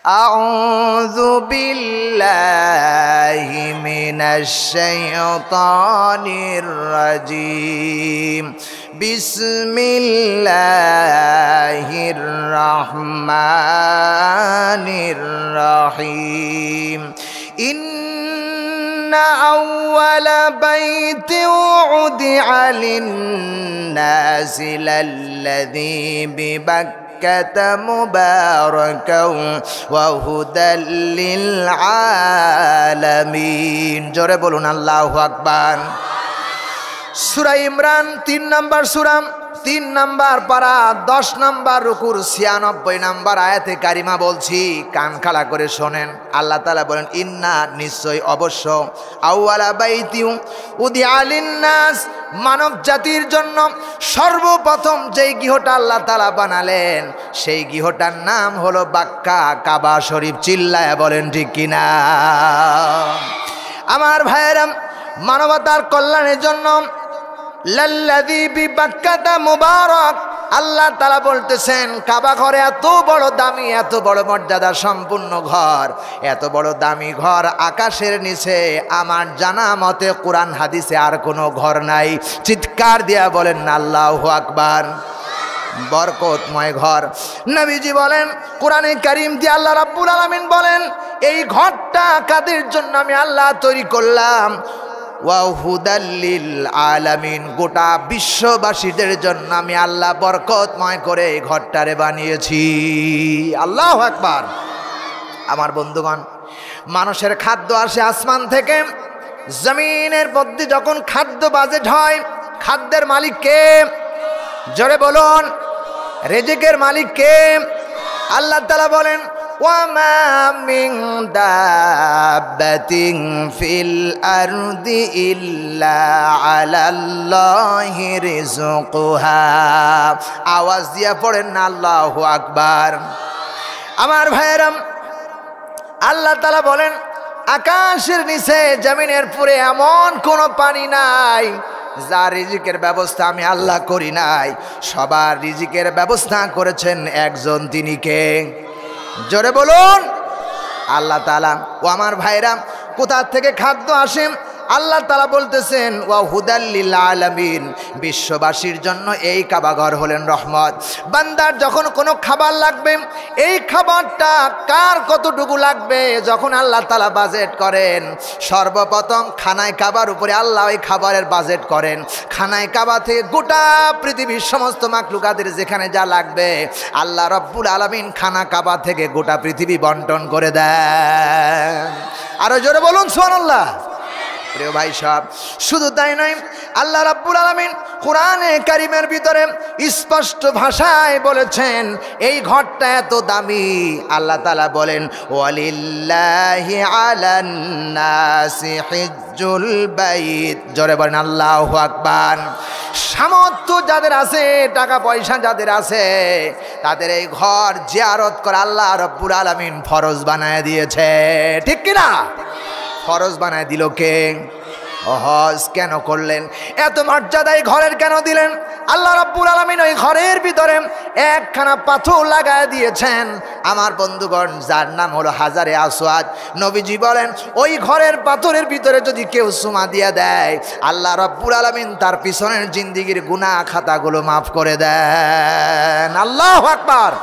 أعوذ بالله من الشيطان الرجيم بسم الله الرحمن الرحيم إن أول بيت وضع للناس للذي ببكة مباركا وهدى للعالمين জোরে বলুন আল্লাহু আকবার। সূরা ইমরান ৩ নম্বর সূরা ৩ নম্বর পারা ১০ নম্বর রুকুর ৯৬ নম্বর আয়াতে কারিমা বলছি, কান খাড়া করে শোনেন। আল্লাহ তাআলা বলেন ইন্না নিশ্চয় অবশ্য আউয়ালা বাইতি উদিআ লিন্নাস মানব জাতির জন্য সর্বপ্রথম যেই গৃহটা আল্লাহ তাআলা বানালেন সেই গৃহটার নাম হলো বাক্কা কাবা শরীফ। চিল্লায়া বলেন ঠিক কিনা? আমার ভাইয়েরা, মানবতার কল্যাণের জন্য লাল্লাযী বিবাক্কাতা মুবারাক, আল্লাহ তাআলা বলতেছেন কাবা ঘর এত বড় দামি, এত বড় মর্যাদা সম্পূর্ণ ঘর, এত বড় দামি ঘর আকাশের নিচে আমার জানা মতে কোরআন হাদিসে আর কোনো ঘর নাই। চিৎকার দিয়া বলেন না আল্লাহু আকবার। বরকতময় ঘর। নবীজি বলেন কোরআনে কারীম দিয়ে আল্লাহ রাব্বুল আলামিন বলেন এই ঘরটা কাদের জন্য আমি আল্লাহ তৈরি করলাম? ওয়া হুদাল লিল আলামিন, গোটা বিশ্ববাসীদের জন্য আমি আল্লাহ বরকতময় করে এই ঘরটারে বানিয়েছি। আল্লাহু আকবার। আমার বন্ধুগণ, মানুষের খাদ্য আসে আসমান থেকে, জমিনের মধ্যে যখন খাদ্য বাজেট হয়, খাদ্যের মালিক কে? জোরে বলুন। রিজিকের মালিক কে? আল্লাহ তাআলা বলেন ওয়ামা মিন দাব্বাতিন ফিল আরদি ইল্লা আলাল্লাহি রিজকুহা। আওয়াজ দিয়া পড়েন না আল্লাহু আকবার। আমার ভাইয়েরা, আল্লাহ তাআলা বলেন আকাশের নিচে জমিনের পুরে এমন কোনো পানি নাই যার রিজিকের ব্যবস্থা আমি আল্লাহ করি নাই। সবার রিজিকের ব্যবস্থা করেছেন একজন, তিনি কে? জোরে বলুন আল্লাহ তাআলা। ও আমার ভাইরা, কোথা থেকে খাদ্য আসে? আল্লাহ তাআলা বলতেছেন ওয়া হুদাল লিল আলামিন, বিশ্ববাসীর জন্য এই কাবাঘর হলেন রহমত। বান্দার যখন কোনো খাবার লাগবে, এই খাবারটা কার কতটুকু লাগবে যখন আল্লাহ তাআলা বাজেট করেন, সর্বপ্রথম খানায় কাবার উপরে আল্লাহ ওই খাবারের বাজেট করেন। খানায় কাবা থেকে গোটা পৃথিবীর সমস্ত মাখলুকাতের যেখানে যা লাগবে আল্লাহ রাব্বুল আলামিন খানা কাবা থেকে গোটা পৃথিবী বন্টন করে দেন। আরো জোরে বলুন সুবহানাল্লাহ। প্রিয় ভাই সব, শুধু তাই নয়, আল্লাহ রাব্বুল আলামিন কোরআনে কারীমের ভিতরে স্পষ্ট ভাষায় বলেছেন এই ঘরটা এত দামি। আল্লাহ তাআলা বলেন ওয়ালিল্লাহি আলান নাসি হিজ্জুল বাইত। জোরে বলেন আল্লাহু আকবার। সামর্থ্য যাদের আছে, টাকা পয়সা যাদের আছে, তাদের এই ঘর জিয়ারত করে আল্লাহ রাব্বুল আলামিন ফরজ বানায় দিয়েছে। ঠিক কিনা? ফরজ বানায় দিল কে? হজ কেন করলেন? এত মর্যাদা এই ঘরের কেন দিলেন? আল্লাহ রাব্বুল আলামিন ওই ঘরের ভিতরে একখানা পাথর লাগায় দিয়েছেন আমার বন্ধুগণ, যার নাম হলো হাজারে আসওয়াদ। নবীজি বলেন ওই ঘরের পাথরের ভিতরে যদি কেউ চুমা দিয়ে দেয় আল্লাহ রাব্বুল আলামিন তার পিছনের জিন্দেগির গুনাহ খাতাগুলো মাফ করে দেন। আল্লাহু আকবার।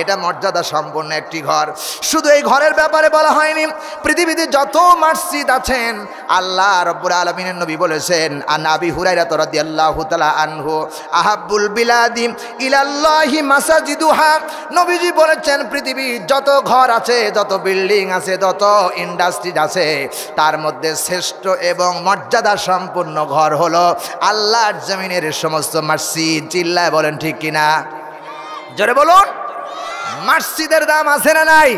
এটা মর্যাদা সম্পন্ন একটি ঘর। শুধু এই ঘরের ব্যাপারে বলা হয়নি, পৃথিবীতে যত মসজিদ আছেন আল্লাহ রাব্বুল আলামিনের নবী বলেছেন আন আবি হুরায়রা রাদিয়াল্লাহু তাআলা আনহু আহাব্বুল বিলাদি ইলাল্লাহি মাসাজিদুহা। নবীজি বলেছেন পৃথিবীর যত ঘর আছে, যত বিল্ডিং আছে, যত ইন্ডাস্ট্রি আছে, তার মধ্যে শ্রেষ্ঠ এবং মর্যাদা সম্পন্ন ঘর হলো আল্লাহর জমিনের সমস্ত মসজিদ। চিল্লায় বলেন ঠিক কিনা? জোরে বলুন। মসজিদের দাম আছে না নাই?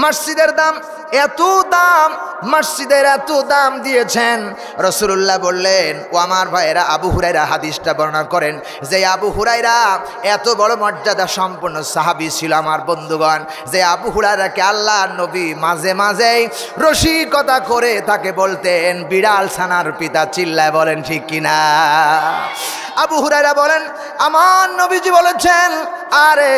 মসজিদের দাম এত দাম, মসজিদের এত দাম দিয়েছেন। রাসূলুল্লাহ বললেন ও আমার ভাইয়েরা, আবু হুরায়রা হাদিসটা বর্ণনা করেন যে আবু হুরায়রা এত বড় মর্যাদা সম্পন্ন সাহাবী ছিল আমার বন্ধুগণ, যে আবু হুরায়রাকে আল্লাহর নবী মাঝে মাঝেই রসিকতা করে তাকে বলতেন বিড়াল ছানার পিতা। চিল্লায় বলেন ঠিক কিনা? আবু হুরায়রা বলেন আমার নবীজি বলেছেন আরে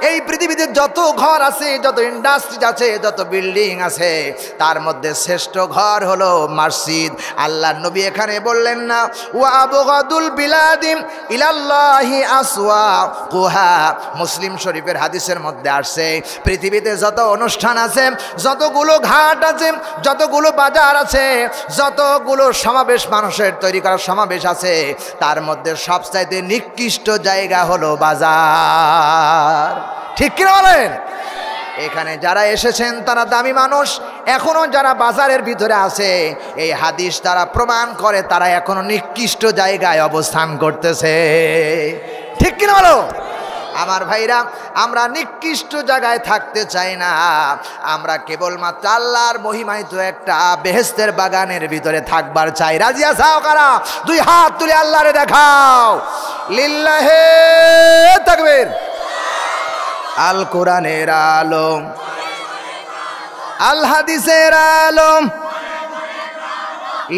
এই পৃথিবীতে যত ঘর আছে, যত ইন্ডাস্ট্রি আছে, যত বিল্ডিং আছে, তার মধ্যে শ্রেষ্ঠ ঘর হলো মসজিদ। আল্লাহ নবী এখানে বললেন না ওয়া আবগাদুল বিলাদিম ইলাল্লাহি আসওয়াকুহা। মুসলিম শরীফের হাদিসের মধ্যে আসছে পৃথিবীতে যত অনুষ্ঠান আছে, যতগুলো ঘাট আছে, যতগুলো বাজার আছে, যতগুলো সমাবেশ মানুষের তৈরি করা সমাবেশ আছে, তার মধ্যে সবচাইতে নিকৃষ্ট জায়গা হলো বাজার। ঠিক কিনা বলেন? এখানে যারা এসেছেন তারা দামি মানুষ, এখনো যারা বাজারের ভিতরে আছে এই হাদিস তারা প্রমাণ করে তারা এখনো নিকৃষ্ট জায়গায় অবস্থান করতেছে। ঠিক কিনা বলো? আমার ভাইরা, আমরা নিকৃষ্ট জায়গায় থাকতে চাই না, আমরা কেবলমাত্র আল্লাহর মহিমায়িত একটা বেহেশতের বাগানের ভিতরে থাকবার চাই। রাজি আছো কারা? দুই হাত তুলে আল্লাহরে দেখাও। লিল্লাহে তাকবীর। আল কোরআনের আলম, আল হাদিসের আলম,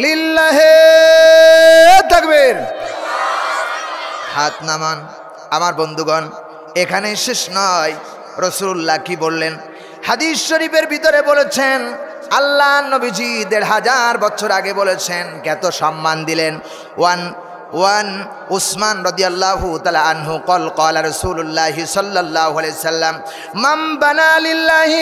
লিল্লাহে তাকবীর। হাত নামান। আমার বন্ধুগণ, এখানে শেষ নয়। রাসূলুল্লাহ কি বললেন? হাদিস শরীফের ভিতরে বলেছেন, আল্লাহ নবীজি ১৫০০ বছর আগে বলেছেন, কত সম্মান দিলেন। ওয়ান উসমান রাদিয়াল্লাহু তাআলা আনহু قال قال رسول الله صلى الله عليه وسلم من بنى لله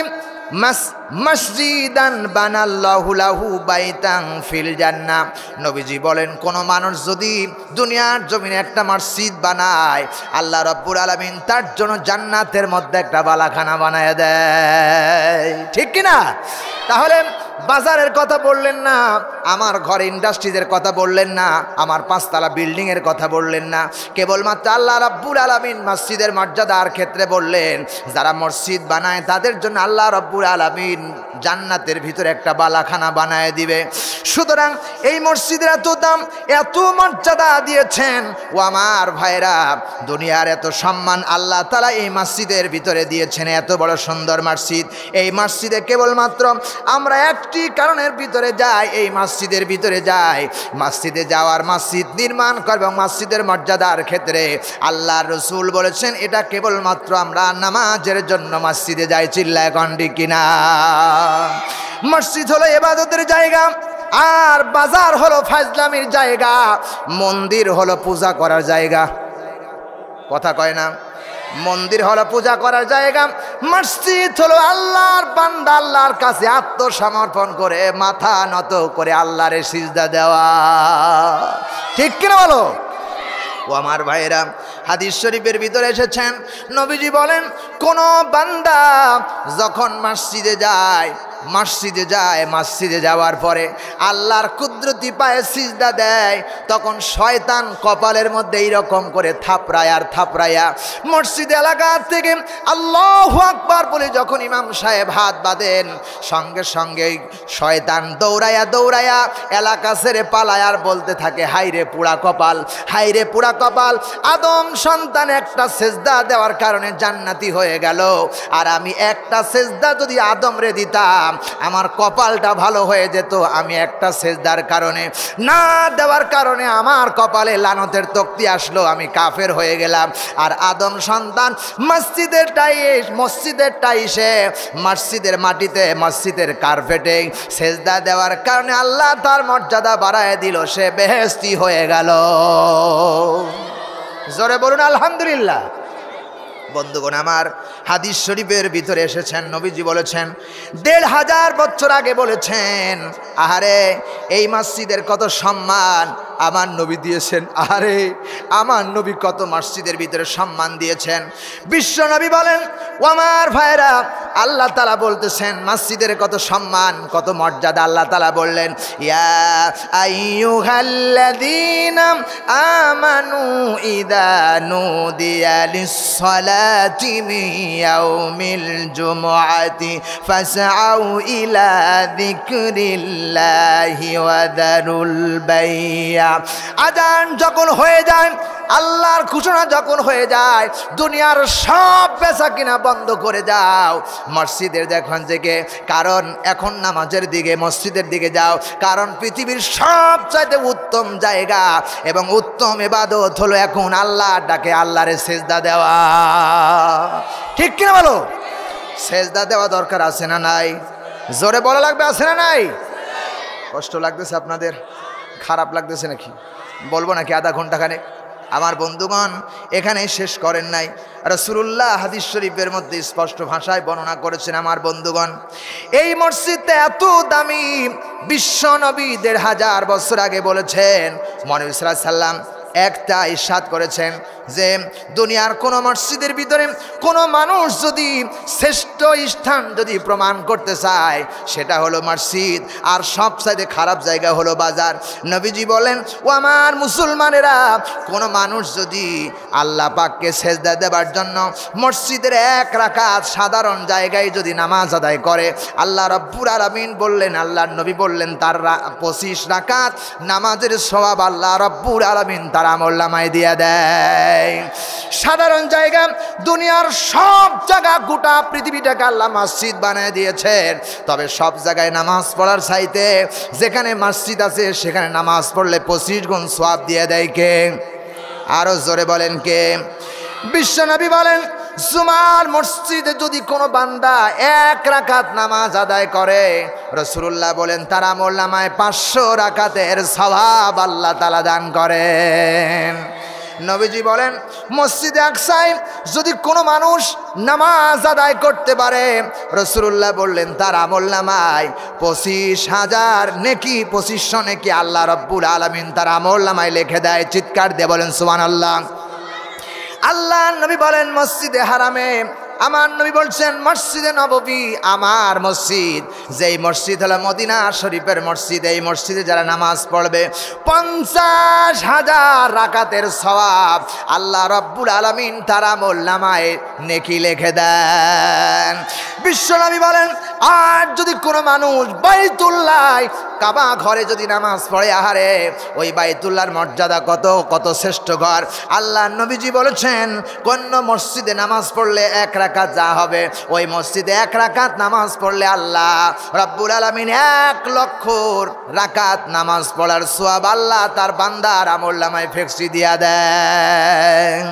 মসজিদান বানাল্লাহু লাহু বাইতান ফিল জান্নাহ। নবীজি বলেন, কোন মানুষ যদি দুনিয়ার জমিনে একটা মসজিদ বানায়, আল্লাহ রাব্বুল আলামিন তার জন্য জান্নাতের মধ্যে একটা বালাখানা বানায় দেয়। ঠিক কি না? তাহলে বাজারের কথা বললেন না, আমার ঘরে ইন্ডাস্ট্রিজের কথা বললেন না, আমার ৫ তলা বিল্ডিং এর কথা বললেন না, কেবলমাত্র আল্লাহ রাব্বুল আলামিন মসজিদের মর্যাদার ক্ষেত্রে বললেন, যারা মসজিদ বানায় তাদের জন্য আল্লাহ রাব্বুল আলামিন জান্নাতের ভিতরে একটা বালাখানা বানায় দিবে। সুতরাং এই মসজিদের এত দাম, এত মর্যাদা দিয়েছেন। ও আমার ভাইরা, দুনিয়ার এত সম্মান আল্লাহ তাআলা এই মসজিদের ভিতরে দিয়েছেন। এত বড় সুন্দর মসজিদ, এই মসজিদে কেবলমাত্র আমরা একটি কারণের ভিতরে যাই, এই মসজিদের ভিতরে যাই, মসজিদে যাওয়ার, মসজিদ নির্মাণ করবে এবং মসজিদের মর্যাদার ক্ষেত্রে আল্লাহর রাসূল বলেছেন এটা কেবলমাত্র আমরা নামাজের জন্য মসজিদে যাই। চিল্লায় কোন ঠিক কিনা? মসজিদ হলো ইবাদতের জায়গা, আর বাজার হলো ফাজলামির জায়গা, মন্দির হলো পূজা করার জায়গা। কথা কয় না? মন্দির হলো পূজা করার জায়গা, মসজিদ হলো আল্লাহর বান্দা আল্লাহর কাছে আত্মসমর্পণ করে মাথা নত করে আল্লাহরে সিজদা দেওয়া। ঠিক কিনা বলো? ও আমার ভাইরা, হাদিস শরীফের ভিতরে এসেছেন, নবীজি বলেন, কোন বান্দা যখন মসজিদে যায়, মসজিদে যাওয়ার পরে আল্লাহর কুদরতি পায়ে সিজদা দেয়, তখন শয়তান কপালের মধ্যে এইরকম করে থাপড়ায় আর থাপড়াইয়া মসজিদ এলাকা থেকে আল্লাহু আকবার বলে যখন ইমাম সাহেব হাত বাঁধেন, সঙ্গে সঙ্গে শয়তান দৌড়াইয়া এলাকা ছেড়ে পালায় আর বলতে থাকে, হাইরে পুরা কপাল, হাইরে পুরা কপাল, আদম সন্তান একটা সেজদা দেওয়ার কারণে জান্নাতি হয়ে গেল, আর আমি একটা সেজদা যদি আদম রে দিতাম আমার কপালটা ভালো হয়ে যেত। আমি একটা সেজদার কারণে, না দেওয়ার কারণে আমার কপালে লানতের তক্তি আসলো, আমি কাফের হয়ে গেলাম। আর আদম সন্তান মসজিদের টাইসে, মসজিদের মাটিতে, মসজিদের কার্পেটে সেজদা দেওয়ার কারণে আল্লাহ তার মর্যাদা বাড়ায় দিল, সে বেহেশতি হয়ে গেল। জোরে বলুন আলহামদুলিল্লাহ। বন্ধুগণ আমার, হাদিস শরীফের ভিতরে এসেছেন, নবীজি বলেছেন, ১৫০০ বছর আগে বলেছেন, আহারে এই মসজিদের কত সম্মান আমার নবী দিয়েছেন। আহারে আমার নবী কত মসজিদের ভিতরে সম্মান দিয়েছেন। বিশ্ব নবী বলেন, ও আমার ভাইরা, আল্লাহ তাআলা বলতেছেন মসজিদের কত সম্মান, কত মর্যাদা। আল্লাহ তাআলা বললেন, ইয়া আইয়ুহাল্লাযীনা আমানু ইযা নুদিয়া লিস-সালাতি মিন ইয়াউমিল জুমআতি ফাসআউ ইলা যিকরিল্লাহি ওয়া দারুল বাইয়া। ভাইরা, আজান যখন হয়ে যায়, আল্লাহর ঘোষণা যখন হয়ে যায়, দুনিয়ার সব বেচা কিনা বন্ধ করে যাও, মসজিদের দেখুন থেকে, কারণ এখন নামাজের দিকে মসজিদের দিকে যাও, কারণ পৃথিবীর সবচাইতে উত্তম জায়গা এবং উত্তম ইবাদত হলো এখন আল্লাহর ডাকে আল্লাহরে সেজদা দেওয়া। ঠিক কিনা বলো? সেজদা দেওয়া দরকার আছে না নাই? জোরে বলা লাগবে, আছে না নাই? কষ্ট লাগতেছে আপনাদের? খারাপ লাগতেছে নাকি? বলবো নাকি আধা ঘন্টা খানে? আমার বন্ধুগণ, এখানে শেষ করেন নাই। রাসূলুল্লাহ হাদিস শরীফের মধ্যে স্পষ্ট ভাষায় বর্ণনা করেছেন আমার বন্ধুগণ, এই মসজিদটা এত দামি, বিশ্ব নবী ১৫০০ বছর আগে বলেছেন, মহানবী সাল্লাল্লাহু আলাইহি সাল্লাম একটা ইরশাদ করেছেন যে দুনিয়ার কোন মসজিদের ভিতরে কোনো মানুষ যদি শ্রেষ্ঠ স্থান যদি প্রমাণ করতে চায়, সেটা হলো মসজিদ, আর সবচাইতে খারাপ জায়গা হলো বাজার। নবীজি বলেন, ও আমার মুসলমানেরা, কোনো মানুষ যদি আল্লাহ পাককে সেজদা দেবার জন্য মসজিদের ১ রাকাত সাধারণ জায়গায় যদি নামাজ আদায় করে, আল্লাহ রাব্বুল আলামিন বললেন, আল্লাহর নবী বললেন, তার ২৫ রাকাত নামাজের সওয়াব আল্লাহ রাব্বুল আলামিন তার আমলনামায় দিয়ে দেয়। সাধারণ জায়গা, দুনিয়ার সব জায়গা, গোটা পৃথিবীটাকে আল্লাহ মসজিদ বানিয়ে দিয়েছেন, তবে সব জায়গায় নামাজ পড়ার চাইতে যেখানে মসজিদ আছে সেখানে নামাজ পড়লে ২৫ গুণ সওয়াব দিয়ে দেয় কে? আরো জোরে বলেন কে? বিশ্বনবী বলেন, জুমার মসজিদে যদি কোনো বান্দা ১ রাকাত নামাজ আদায় করে, রাসূলুল্লাহ বলেন তার আমলনামায় ৫০০ রাকাতের সওয়াব আল্লাহ তাআলা দান করেন। নবীজি বলেন, মসজিদে আকসায় যদি কোনো মানুষ নামাজ আদায় করতে পারে, রাসূলুল্লাহ বললেন তার আমলনামায় ২৫,০০০ নেকি, ২৫০০ নেকি আল্লাহ রাব্বুল আলামিন তার আমলনামায় লিখে দেয়। চিৎকার দিয়ে বলেন সুবহানাল্লাহ। আল্লাহ নবী বলেন, মসজিদে হারামে আমার নবী বলছেন, মসজিদে নববী আমার মসজিদ, যেই মসজিদ হলো মদিনা শরীফের মসজিদ, এই মসজিদে যারা নামাজ পড়বে ৫০,০০০ রাকাতের সওয়াব আল্লাহ রাব্বুল আলামিন তার আমলনামায় নেকি লিখে দেন। বিশ্বনবী বলেন, আর যদি কোনো মানুষ বাইতুল্লাহ কাবা ঘরে যদি নামাজ পড়ে, আহারে ওই বাইতুল্লাহর মর্যাদা কত কত শ্রেষ্ঠ ঘর। আল্লাহ নবীজি বলেছেন, কোন মসজিদে নামাজ পড়লে ১ রাকাত যা হবে, ওই মসজিদে ১ রাকাত নামাজ পড়লে আল্লাহ রাব্বুল আলামিন ১,০০,০০০ রাকাত নামাজ পড়ার সওয়াব আল্লাহ তার বান্দার আমলনামায় ফেক্সি দিয়া দেন।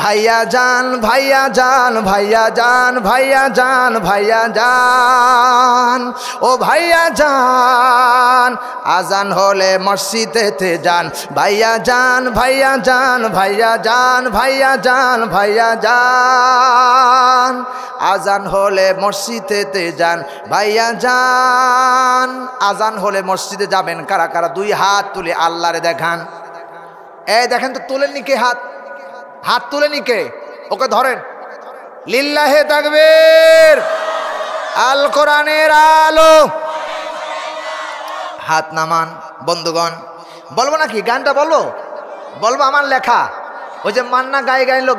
ভাইয়া জান, ভাইয়া জান, ভাইয়া জান, ভাইয়া জান, ভাইয়া জান, ও ভাইয়া জান, আজান হলে মসজিদেতে যান, ভাইয়া জান, ভাইয়া জান, ভাইয়া জান, ভাইয়া জান, ভাইয়া জান, আজান হলে মসজিদেতে যান, ভাইয়া জান। আজান হলে মসজিদে যাবেন কারা কারা? 2 হাত তুলে আল্লাহরে দেখান। এই দেখেন তো, তুলেন নিকে হাত? হাত তুলে নিকে? ওকে ধরেন। লিল্লাহে তাকবীর, আল কোরআনের আলো। হাত নামান। বন্ধুগণ, বলবো নাকি? গানটা বলবো? বলবো আমার লেখা। ওই যে মান্না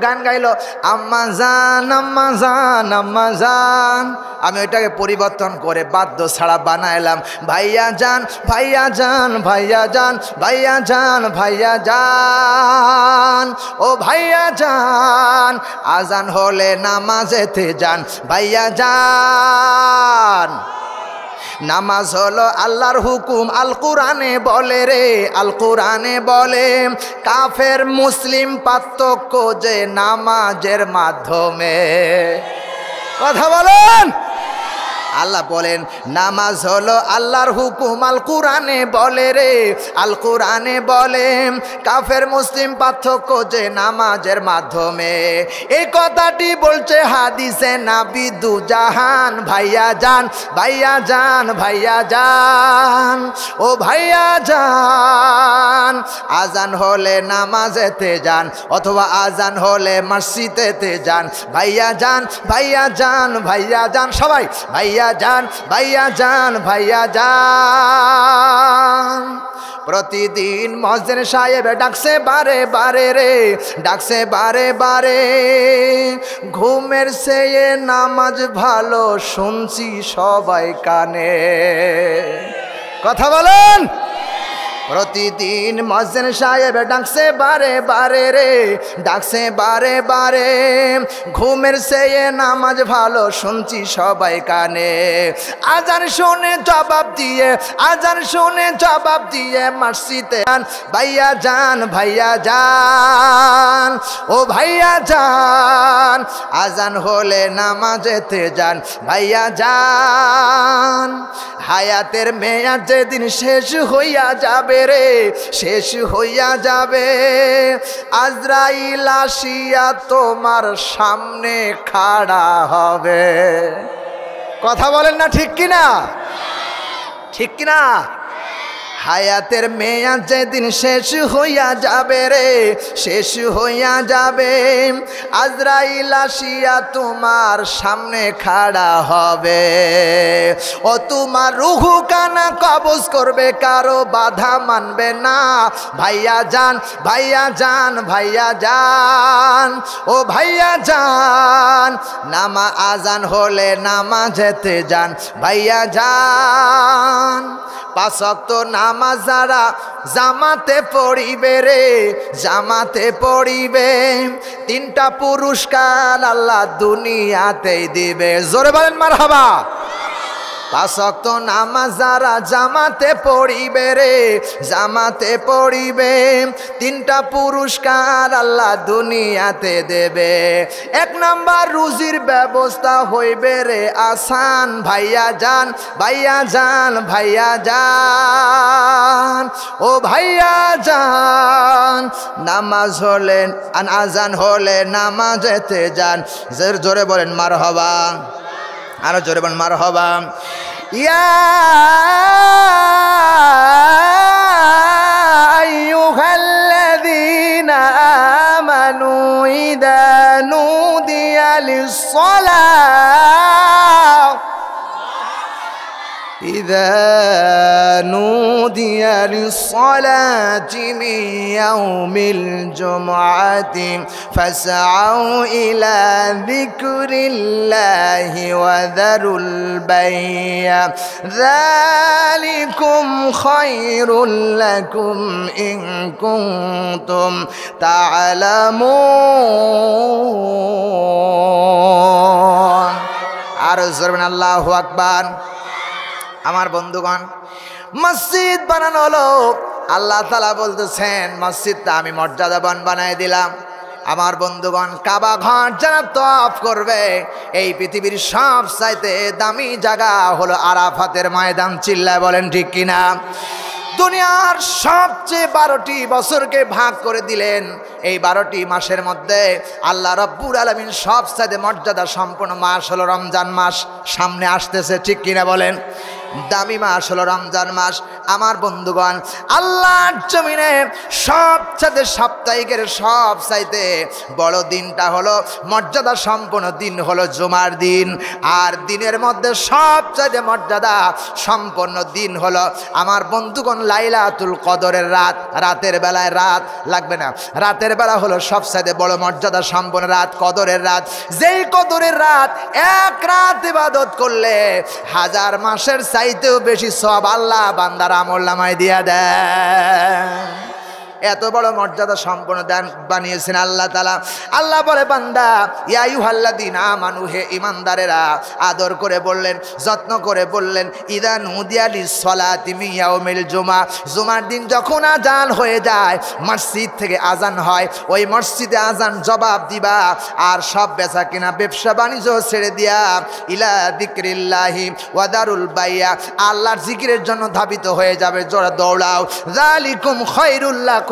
গান গাইলো, আম্মা জান, আম্মা জান, আম্মা জান, আমি ওইটাকে পরিবর্তন করে বাদ্য ছাড়া বানাইলাম, ভাইয়া জান, ভাইয়া জান, ভাইয়া জান, ভাইয়া জান, ভাইয়া জান, ও ভাইয়া জান, আজান হলে নামাজেতে যান, ভাইয়া জান। নামাজ হলো আল্লাহর হুকুম, আল কোরআনে বলে রে, আল কোরআনে বলে, কাফের মুসলিম পার্থক্য যে নামাজের মাধ্যমে। কথা বলেন। আল্লাহ বলেন, নামাজ হলো আল্লাহর হুকুম, আল কোরআনে বলে রে, আল কোরআনে বলে, কাফের মুসলিম পার্থক্য যে নামাজের মাধ্যমে। এই কথাটি বলছে হাদিসে নবী দুজাহান, ভাইয়া জান, ভাইয়া জান, ভাইয়া জান, ও ভাইয়া জান, আজান হলে নামাজেতে যান, অথবা আজান হলে মসজিদেতে যান, ভাইয়া জান, ভাইয়া জান, ভাইয়া জান, সবাই ভাইয়া জান, ভাইয়া জান, ভাইয়া জান। প্রতিদিন মুয়াজ্জিন সাহেব ডাকছে বারে বারে রে, ডাকছে বারে বারে, ঘুমের চেয়ে নামাজ ভালো শুনছি সবাই কানে। কথা বলেন। প্রতিদিন মুয়াজ্জিন সাহেব ডাকছে বারে বারে রে, ডাকছে বারে বারে। ঘুমের চেয়ে নামাজ ভালো শুনছি সবাই কানে। আজান শুনে জবাব দিয়ে, আজান শুনে জবাব দিয়ে মসজিদে ভাইয়া যান, ভাইয়া যান, ও ভাইয়া যান। আজান হলে নামাজেতে যান, ভাইয়া যান। হায়াতের মেয়াদ যেদিন শেষ হইয়া যাবে রে, শেষ হইয়া যাবে, আজরাইল আসিয়া তোমার সামনে খাড়া হবে। কথা বলেন না ঠিক কিনা? ঠিক কিনা? হায়াতের মেয়াদ যেদিন শেষ হইয়া যাবে রে, শেষ হইয়া যাবে, আজরাইল আসিয়া তোমার সামনে খাড়া হবে। ও তোমার রুহু কানা কবজ করবে, কারো বাধা মানবে না। ভাইয়া যান, ভাইয়া যান, ভাইয়া যান, ও ভাইয়া যান। নামা আজান হলে নামাজেতে যান, ভাইয়া যান। পাঁচ ওয়াক্ত নামাজ যারা জামাতে পড়িবে রে, জামাতে পড়িবে, তিনটা পুরস্কার আল্লাহ দুনিয়াতেই দিবে। জোরে বলেন মারহাবা। পাঁচ ওয়াক্ত নামাজ যারা জামাতে পড়িবে রে, জামাতে পড়িবে, তিনটা পুরস্কার আল্লাহ দুনিয়াতে দেবে। এক নাম্বার রুজির ব্যবস্থা হইবে রে আসান। ভাইয়া যান, ভাইয়া যান, ভাইয়া যান, ও ভাইয়া যান। নামাজ হলে, আজান হলে নামাজেতে যান। জোরে বলেন মারহাবা, আরো জোরে বলেন মারহাবা। ইয়া আইয়ুহাল্লাযীনা আমানু ইযা নুদিয়া লিস-সালাহ, ইযা নুদিয়া লিস-সালাতি মিন ইয়াউমিল জুমআতি ফাসআউ ইলা যিকরিল্লাহি ওয়া যারুল বাই'a যালিকুম খায়রুল লাকুম ইন কুনতুম তা'লামুন। আর জোরে আল্লাহু আকবার। আমার বন্ধুগণ, মসজিদ বানানো হলো, আল্লাহ তাআলা বলতেছেন মসজিদটা আমি মর্যাদাবান বানায় দিলাম। আমার বন্ধুগণ, কাবা ঘর যারা তওয়াফ করবে, এই পৃথিবীর সব চাইতে দামি জায়গা হলো আরাফাতের ময়দান। চিল্লায় বলেন ঠিক কিনা? দুনিয়ার সবচেয়ে 12টি বছরকে ভাগ করে দিলেন। এই 12টি মাসের মধ্যে আল্লাহ রাব্বুল আলামিন সবচেয়ে মর্যাদা সম্পন্ন মাস হলো রমজান মাস। সামনে আসতেছে, ঠিক কিনা বলেন? দামি মাস হলো রমজান মাস। আমার বন্ধুগণ, আল্লাহর জমিনে সবচেয়ে সাপ্তাহিকের সবচাইতে বড় দিনটা হলো, মর্যাদা সম্পন্ন দিন হলো জুমার দিন। আর দিনের মধ্যে সবচেয়ে মর্যাদা সম্পন্ন দিন হলো আমার বন্ধুগণ লাইলাতুল কদরের রাত। রাতের বেলায়, রাত লাগবে না, রাতের বেলা হলো সবচেয়ে বড় মর্যাদা সম্পন্ন রাত, কদরের রাত। যেই কদরের রাত এক রাত ইবাদত করলে 1000 মাসের চাইতেও বেশি সওয়াব আল্লাহ বান্দার আমলনামায় দিয়া দেন। এত বড় মর্যাদা সম্পন্ন দান বানিয়েছেন আল্লাহ তাআলা। আল্লাহ বলে, বান্দা ইয়া আইয়ুহাল্লাযীনা আমানু, হে ঈমানদারেরা, আদর করে বললেন, যত্ন করে বললেন, ইযা নুদিয়া লিস-সালাতি মিন ইয়াউমিল জুমআ, জুমার দিন যখন আজান হয়ে যায়, মসজিদ থেকে আজান হয়, ওই মসজিদে আজান জবাব দিবা। আর সব বেচা কিনা, ব্যবসা বাণিজ্য ছেড়ে দিয়া ইলা যিকরিল্লাহি ওয়া দারুল বাই'a, আল্লাহর জিকিরের জন্য ধাবিত হয়ে যাবে। জোরে দৌড়াও। যালিকুম খায়রুল লাকুম,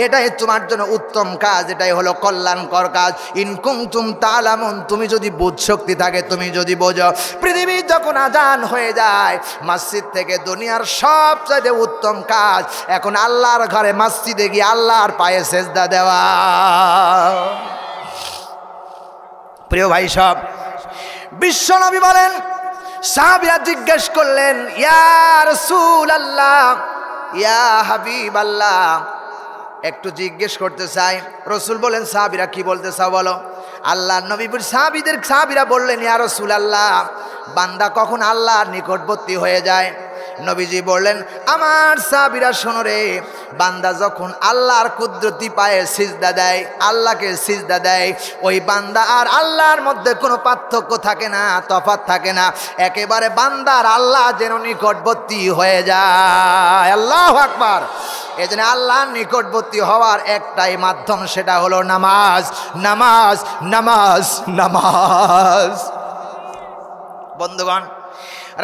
এটাই তোমার জন্য উত্তম কাজ, এটাই হলো কল্যাণকর কাজ। ইন কুনতুম তা'লামুন, তুমি যদি বুঝ শক্তি থাকে, তুমি যদি বোঝো। পৃথিবী যখন আজান হয়ে যায়, মসজিদ থেকে দুনিয়ার সবচেয়ে উত্তম কাজ এখন আল্লাহর ঘরে মসজিদে গিয়ে আল্লাহর পায়ে সেজদা দেওয়া। প্রিয় ভাই সব, বিশ্বনবী বলেন, সাহাবীরা জিজ্ঞেস করলেন, ইয়া রাসূলুল্লাহ, ইয়া হাবিবাল্লাহ, একটু জিজ্ঞেস করতে চাই। রসুল বলেন, সাহাবীরা কি বলতে চাও বলো। আল্লাহ নবীর সাহাবীরা বললেন, ইয়া রাসূলুল্লাহ, বান্দা কখন আল্লাহর নিকটবর্তী হয়ে যায়, নবীজি বললেন, আমার সাহাবীরা শোনো রে, বান্দা যখন আল্লাহর কুদরতি পায়ে সিজদা দেয়, আল্লাহকে সিজদা দেয়, ওই বান্দা আর আল্লাহর মধ্যে কোনো পার্থক্য থাকে না, তফাৎ থাকে না, একেবারে বান্দার আল্লাহ যেন নিকটবর্তী হয়ে যায়। আল্লাহু আকবার। এই জন্য আল্লাহর নিকটবর্তী হওয়ার একটাই মাধ্যম, সেটা হলো নামাজ, নামাজ, নামাজ, নামাজ। বন্ধুগণ,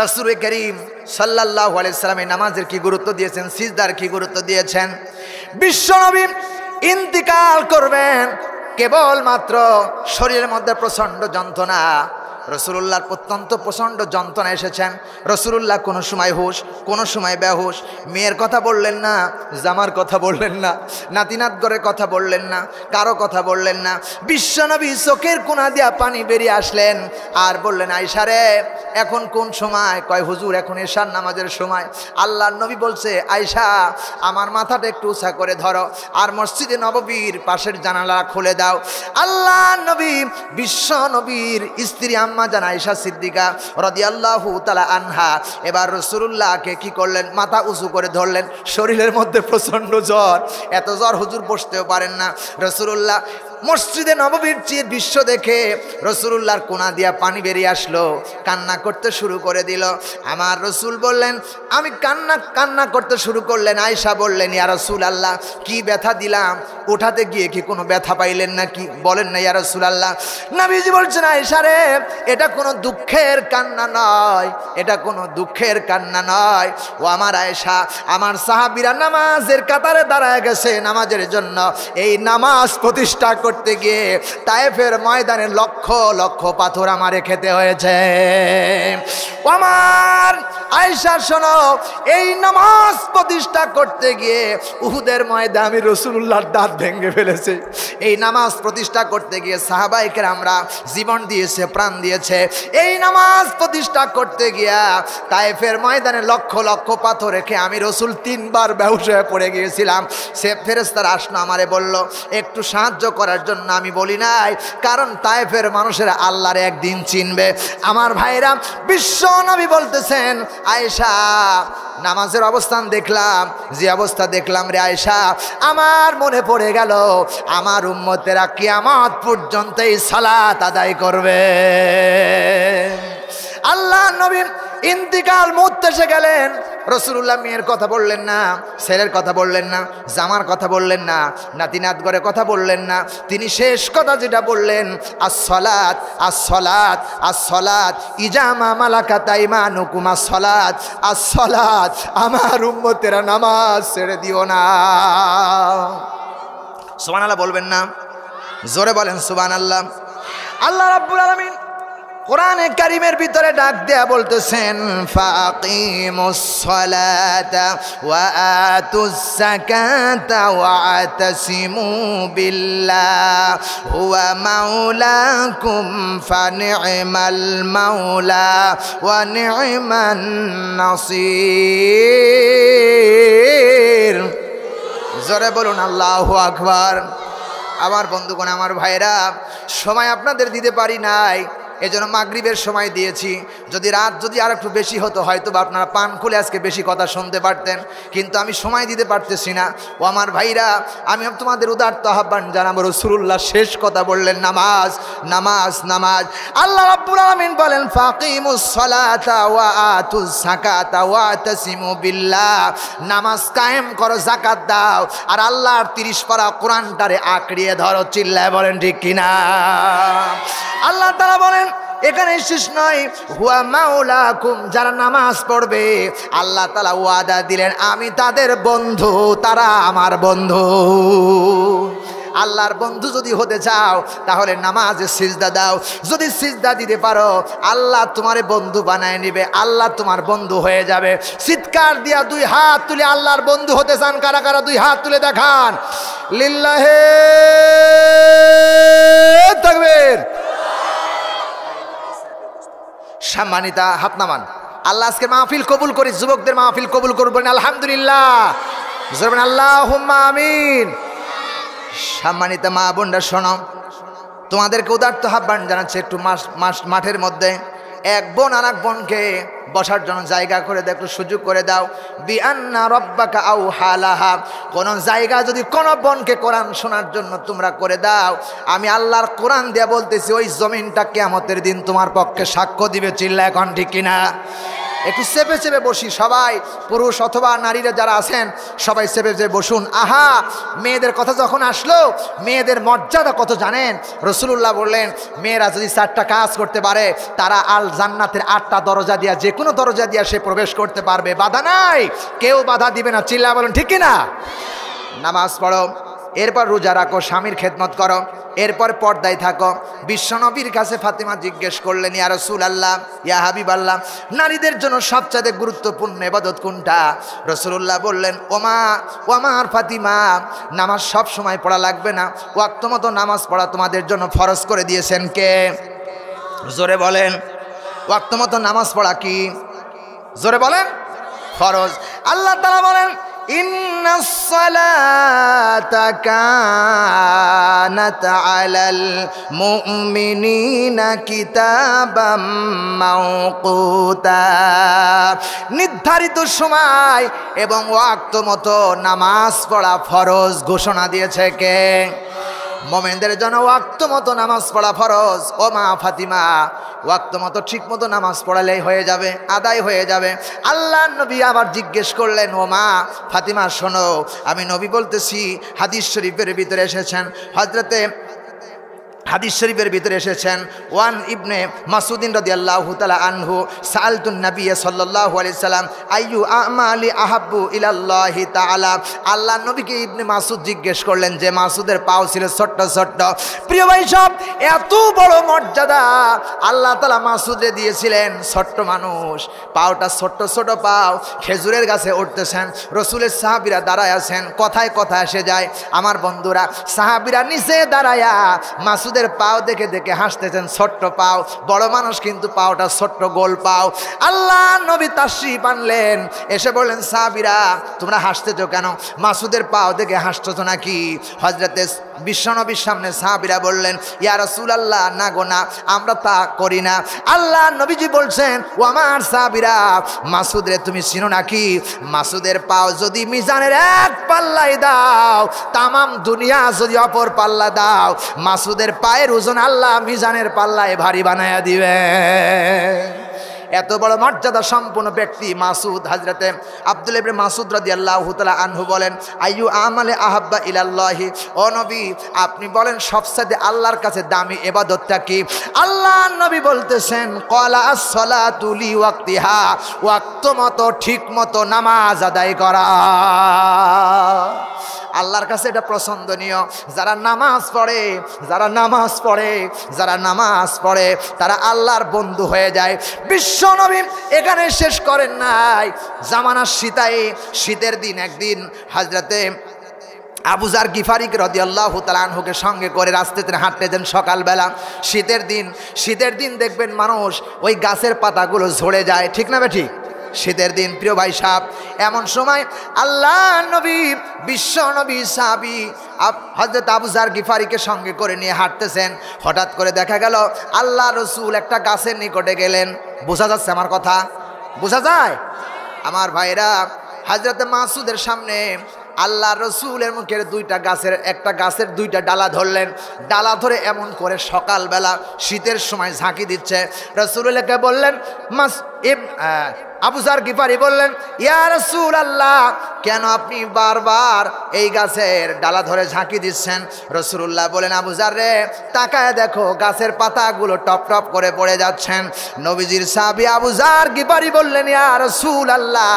রাসূল করিম সাল্লাল্লাহু আলাইহি সাল্লাম নামাজের কি গুরুত্ব দিয়েছেন, সিজদার কি গুরুত্ব দিয়েছেন। বিশ্বনবী ইন্তিকাল করবেন, কেবলমাত্র শরীরের মধ্যে প্রচণ্ড যন্ত্রণা, রসুলুল্লাহর অত্যন্ত প্রচণ্ড যন্ত্রণা এসেছেন। রসুলুল্লাহ কোনো সময় হুঁশ, কোনো সময় বেহুশ। মেয়ের কথা বললেন না, জামার কথা বললেন না, নাতিনাতগরের কথা বললেন না, কারো কথা বললেন না। বিশ্বনবী চোখের কোনা দিয়া পানি বেরিয়ে আসলেন আর বললেন, আয়েশা রে, এখন কোন সময়? কয় হুজুর, এখন এশার নামাজের সময়। আল্লাহর নবী বলছে, আয়েশা আমার মাথাটা একটু উঁচা করে ধরো আর মসজিদে নববীর পাশের জানালা খুলে দাও। আল্লাহর নবী, বিশ্ব নবীর স্ত্রী আম্মা জান আয়েশা সিদ্দিকা রাদিয়াল্লাহু তাআলা আনহা এবার রাসূলুল্লাহকে কি করলেন, মাথা উঁচু করে ধরলেন। শরীরের মধ্যে প্রচণ্ড জ্বর, এত জ্বর হুজুর বসতেও পারেন না। রাসূলুল্লাহ মসজিদে নববীর চেয়ে দৃশ্য দেখে রসুলুল্লাহর কোনা দিয়া পানি বেরিয়ে আসলো, কান্না করতে শুরু করে দিল। আমার রসুল বললেন, আমি কান্না করতে শুরু করলেন। আয়েশা বললেন, ইয়া রাসূলুল্লাহ, কি ব্যথা দিলাম, উঠাতে গিয়ে কি কোনো ব্যথা পাইলেন নাকি? বলেন না ইয়া রাসূলুল্লাহ। নবীজি বলছেন, আয়েশা রে, এটা কোনো দুঃখের কান্না নয়, এটা কোনো দুঃখের কান্না নয়। ও আমার আয়েশা, আমার সাহাবীরা নামাজের কাতারে দাঁড়ায় গেছে নামাজের জন্য। এই নামাজ প্রতিষ্ঠা করতে গিয়ে তায়েফের ময়দানে লক্ষ লক্ষ পাথর আমারে খেতে হয়েছে। আমার আয়েশা শোনো, এই নামাজ প্রতিষ্ঠা করতে গিয়ে উহুদের ময়দানে আমি রাসূলুল্লাহর দাঁত ভেঙে ফেলেছে। এই নামাজ প্রতিষ্ঠা করতে গিয়ে সাহাবায়ে কেরামরা জীবন দিয়েছে, প্রাণ দিয়েছে। এই নামাজ প্রতিষ্ঠা করতে গিয়া তায়েফের ময়দানে লক্ষ লক্ষ পাথর রেখে আমি রাসূল 3 বার বেহুশ হয়ে পড়ে গিয়েছিলাম। সে ফেরেশতারা আসলো, আমারে বলল একটু সাহায্য করার জন্য। আমি বলি নাই, কারণ তায়েফের মানুষেরা আল্লাহর একদিন চিনবে। আমার ভাইরা, বিশ্ব নবী বলতেছেন, আয়েশা নামাজের অবস্থান দেখলাম, যে অবস্থা দেখলাম রে আয়েশা, আমার মনে পড়ে গেল আমার উম্মতেরা কিয়ামত পর্যন্ত এই সালাত আদায় করবে। আল্লাহ নবী ইন্তিকাল মুহূর্তে এসে গেলেন। রাসূলুল্লাহ মেয়ের কথা বললেন না, ছেলের কথা বললেন না, জামার কথা বললেন না, নাতিনাতগরের কথা বললেন না। তিনি শেষ কথা যেটা বললেন, আস-সালাত, আস-সালাত, আস-সালাত, ইজামা মালাকাত আইমানুকুম, আস-সালাত, আস-সালাত। আমার উম্মতেরা নামাজ ছেড়ে দিও না। সুবহানাল্লাহ বলবেন না? জোরে বলেন সুবহানাল্লাহ। আল্লাহ রাব্বুল আলামিন কোরআনে কারীমের ভিতরে ডাক দেয়া বলতেছেন, ফাকিমুস সালাতা ওয়া আতুস যাকাতা ওয়া আতাসিমু বিল্লাহ হুয়া মাওলাকুম ফানি'মাল মাওলা ওয়া নি'মান নাসির। জোরে বলুন আল্লাহু আকবার। আমার বন্ধুগণ, আমার ভাইরা, সময় আপনাদের দিতে পারি নাই, এজন্য মাগরিবের সময় দিয়েছি। যদি রাত আর একটু বেশি হতো, হয়তো বা আপনারা পান খুলে আজকে বেশি কথা শুনতে পারতেন, কিন্তু আমি সময় দিতে পারতেছি না। ও আমার ভাইরা, আমি তোমাদের উদারত আহ্বান জানাবো, রাসূলুল্লাহ শেষ কথা বললেন নামাজ, নামাজ, নামাজ। আল্লাহ রাব্বুল আলামিন বলেন, ফাকিমুস সালাতা ওয়া আতুজ যাকাতা ওয়া আতাসিমু বিল্লাহ। নামাজ কায়েম করো, যাকাত দাও, আর আল্লাহর 30 পারা কোরআনটারে আঁকড়িয়ে ধরো। চিল্লায় বলেন ঠিক কিনা? আল্লাহ তাআলা বলেন, এখানে শেষ নয়, হুয়া মাওলাকুম, যারা নামাজ পড়বে আল্লাহ তাআলা ওয়াদা দিলেন আমি তাদের বন্ধু, তারা আমার বন্ধু। আল্লাহর বন্ধু যদি হতে চাও তাহলে নামাজে সিজদা দাও। যদি সিজদা দিতে পারো, আল্লাহ তোমারে বন্ধু বানায় নিবে, আল্লাহ তোমার বন্ধু হয়ে যাবে। চিৎকার দিয়া 2 হাত তুলে আল্লাহর বন্ধু হতে চান কারা কারা? 2 হাত তুলে দেখান। লিল্লাহে তাকবীর। সম্মানিতা, হাত নামান। আল্লাহ আজকে মাহফিল কবুল করি, যুবকদের মাহফিল কবুল করবেন আলহামদুলিল্লাহ। জোরে আল্লাহুম্মা আমিন। সম্মানিতা মা বোনরা শোনো, তোমাদেরকে উদারত আহ্বান জানাচ্ছে, একটু মাঠের মধ্যে এক বোন আর এক বোনকে বসার জন্য জায়গা করে দাও, একটু সুযোগ করে দাও। বিআন্না রব্বাকা আও হালাহা, কোন জায়গা যদি কোন বোনকে কোরআন শোনার জন্য তোমরা করে দাও, আমি আল্লাহর কোরআন দিয়ে বলতেছি ওই জমিনটা কিয়ামতের দিন তোমার পক্ষে সাক্ষ্য দিবে। চিল্লা এখন ঠিক কিনা? একটু চেপে চেপে বসি সবাই, পুরুষ অথবা নারীরা যারা আছেন সবাই চেপে চেপে বসুন। আহা, মেয়েদের কথা যখন আসলো, মেয়েদের মর্যাদা কত জানেন? রাসূলুল্লাহ বললেন মেয়েরা যদি 4টা কাজ করতে পারে, তারা আল জান্নাতের 8টা দরজা দিয়া, যে কোনো দরজা দিয়া সে প্রবেশ করতে পারবে, বাধা নাই, কেউ বাধা দিবে না। চিল্লা বলেন ঠিক কিনা? নামাজ পড়ো, এরপর রোজা রাখো, স্বামীর খেদমত করো, এরপর পর্দায় থাকো। বিশ্বনবীর কাছে ফাতিমা জিজ্ঞেস করলেন, ইয়া রাসূলুল্লাহ, ইয়া হাবিবাল্লাহ, নারীদের জন্য সবচেয়ে গুরুত্বপূর্ণ ইবাদত কোনটা? রাসূলুল্লাহ বললেন, ওমার ফাতিমা, নামাজ সব সময় পড়া লাগবে না, ওয়াক্ত মতো নামাজ পড়া তোমাদের জন্য ফরজ করে দিয়েছেন কে? জোরে বলেন, ওয়াক্ত মতো নামাজ পড়া কি? জোরে বলেন, ফরজ। আল্লাহ তাআলা বলেন, ইন্নাস সালাতা কানাত আলাল মুমিনিনা কিতাবাম মাওকুতা, নির্ধারিত সময় এবং ওয়াক্ত মতো নামাজ পড়া ফরজ ঘোষণা দিয়েছে কে? মুমিনদের জন্য ওয়াক্ত মতো নামাজ পড়া ফরজ। ও মা ফাতিমা, ওয়াক্ত মতো ঠিক মতো নামাজ পড়ালেই হয়ে যাবে, আদায় হয়ে যাবে। আল্লাহ নবী আবার জিজ্ঞেস করলেন, ও মা ফাতিমা শোনো, আমি নবী বলতেছি, হাদিস শরীফের ভিতরে এসেছেন, হাদিস শরীফের ভিতরে এসেছেন, ওয়ান ইবনে মাসউদিন রাদিয়াল্লাহু তাআলা আনহু সাআলতুন নবী সাল্লাল্লাহু আলাইহি সাল্লাম আইয়ু আমালি আহাব্বু ইলাল্লাহি তাআলা। আল্লাহ নবীকে ইবনে মাসউদ জিজ্ঞেস করলেন, যে মাসউদের পাও ছিল ছোট্ট ছোট্ট। প্রিয় ভাই সব, এত বড় মর্যাদা আল্লাহ তাআলা মাসউদে দিয়েছিলেন। ছোট্ট মানুষ, পাওটা ছোট্ট ছোট পাও, খেজুরের গাছে উঠতেছেন, রাসূলের সাহাবীরা দাঁড়ায় আছেন, কথায় কথা এসে যায়। আমার বন্ধুরা, সাহাবীরা নিচে দাঁড়ায়া মাসউদের পাও দেখে দেখে হাসতেছেন, ছোট্ট পাও, বড় মানুষ কিন্তু পাওটা ছোট্ট গোল পাও। আল্লাহ নবী তাশরীফ আনলেন, এসে বললেন, সাহাবীরা তোমরা হাসতেছো কেন? মাসউদের পাও দেখে হাসতেছো নাকি? হযরতে বিশ্বনবীর সামনে সাহাবীরা বললেন, ইয়া রাসূলুল্লাহ, না গো না, আমরা তা করি না। আল্লাহ নবীজি বলছেন, ও আমার সাহাবীরা, মাসউদরে তুমি চিনো নাকি? মাসউদের পাও যদি মিজানের এক পাল্লায় দাও, তামাম দুনিয়া যদি অপর পাল্লা দাও, মাসউদের পায়ের ওজন আল্লাহ মিজানের পাল্লায় ভারী বানায়া দিবে। এত বড় মর্যাদা সম্পন্ন ব্যক্তি মাসউদ। হযরতে আব্দুল্লাহ ইবনে মাসউদ রাদিয়াল্লাহু তাআলা আনহু বলেন, আইয়ু আমালে আহাব্বা ইলাল্লাহি, ও নবী আপনি বলেন সবচেয়ে আল্লাহর কাছে দামি ইবাদতটা কি? আল্লাহ নবী বলতেছেন, ক্বালা আস-সালাতু লি ওয়াক্তিহা, ওয়াক্ত মতো ঠিক মতো নামাজ আদায় করা। আল্লাহর কাছে এটা পছন্দনীয়। যারা নামাজ পড়ে, যারা নামাজ পড়ে, যারা নামাজ পড়ে, তারা আল্লাহর বন্ধু হয়ে যায়। বিশ্বনবী এখানে শেষ করেন নাই। জামানার শীতের দিন একদিন হযরতে আবু যার গিফারি রাদিয়াল্লাহু তাআলা আনহুকে সঙ্গে করে রাস্তাতে হাঁটতেছেন সকালবেলা। শীতের দিন দেখবেন মানুষ ওই গাছের পাতাগুলো ঝরে যায়, ঠিক না বেঠিক? শীতের দিন প্রিয় ভাই সাহেব, এমন সময় আল্লাহ নবী বিশ্ব নবী সাহাবী হযরত আবু যার গিফারিকে সঙ্গে করে নিয়ে হাঁটতেছেন। হঠাৎ করে দেখা গেল আল্লাহ রসুল একটা গাছের নিকটে গেলেন। বোঝা যাচ্ছে আমার কথা? বোঝা যায় আমার ভাইরা? হযরত মাসউদের সামনে আল্লাহ রসুলের মুখের একটা গাছের দুইটা ডালা ধরলেন। ডালা ধরে এমন করে সকালবেলা শীতের সময় ঝাঁকি দিচ্ছে। রসুলকে বললেন, আবু যার গিফারি বললেন, ইয়া রাসূলুল্লাহ, কেন আপনি বারবার এই গাছের ডালা ধরে ঝাঁকি দিচ্ছেন? রাসূলুল্লাহ বলেন, আবু যার রে, তাকায় দেখো গাছের পাতাগুলো টপ টপ করে পড়ে যাচ্ছেন। নবীজির সাহাবী আবু যার গিফারি বললেন, ইয়া রাসূলুল্লাহ,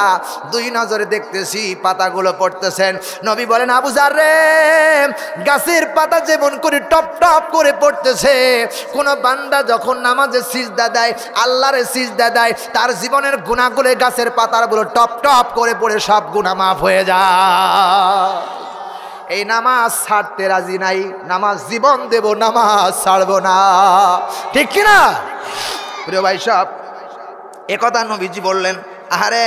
দুই নজরে দেখতেছি পাতাগুলো পড়তেছেন। নবী বলেন, আবু যার রে, গাছের পাতা যেমন করে টপ টপ করে পড়তেছে, কোন বান্দা যখন নামাজে সিজদা দেয়, আল্লাহরে সিজদা দেয়, তার জীবনের গুনাহ গাছের পাতাগুলো টপ টপ করে পড়ে সব গুনাহ মাফ হয়ে যায়। এই নামাজ ছাড়তে রাজি নাই, নামাজ জীবন দেব, নামাজ ছাড়বো না, ঠিক কিনা? প্রিয় ভাই সব, একথা নবীজি বললেন। আহারে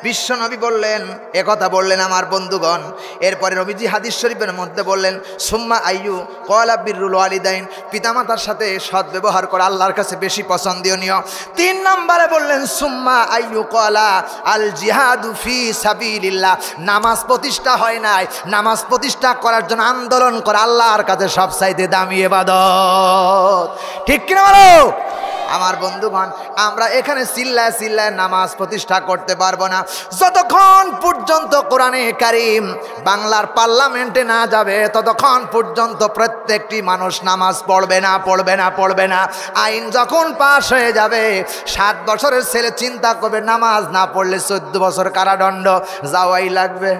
বিশ্ব নবী বললেন, একথা বললেন আমার বন্ধুগণ। এরপরে নবীজি হাদিস শরীফের মধ্যে বললেন, সুম্মা আইয়ু ক্বালা বিররুল ওয়ালিদাইন, পিতামাতার সাথে সদ্ব্যবহার করা আল্লাহর কাছে বেশি পছন্দনীয়। 3 নম্বরে বললেন, সুম্মা আইয়ু ক্বালা আল জিহাদু ফি সাবিলিল্লাহ, নামাজ প্রতিষ্ঠা হয় নাই, নামাজ প্রতিষ্ঠা করার জন্য আন্দোলন করা আল্লাহর কাছে সবচাইতে দামি ইবাদত। ঠিক কিনা বলো আমার বন্ধুগণ? আমরা এখানে চিল্লায় চিল্লায় নামাজ প্রতিষ্ঠা করতে পারবো না যতক্ষণ পর্যন্ত কোরআনে কারীম বাংলার পার্লামেন্টে না যাবে, ততক্ষণ পর্যন্ত প্রত্যেকটি মানুষ নামাজ পড়বে না, পড়বে না, পড়বে না। আইন যখন পাশ হয়ে যাবে, 7 বছরের ছেলে চিন্তা করবে নামাজ না পড়লে 14 বছর কারাদণ্ড যাওয়াই লাগবে।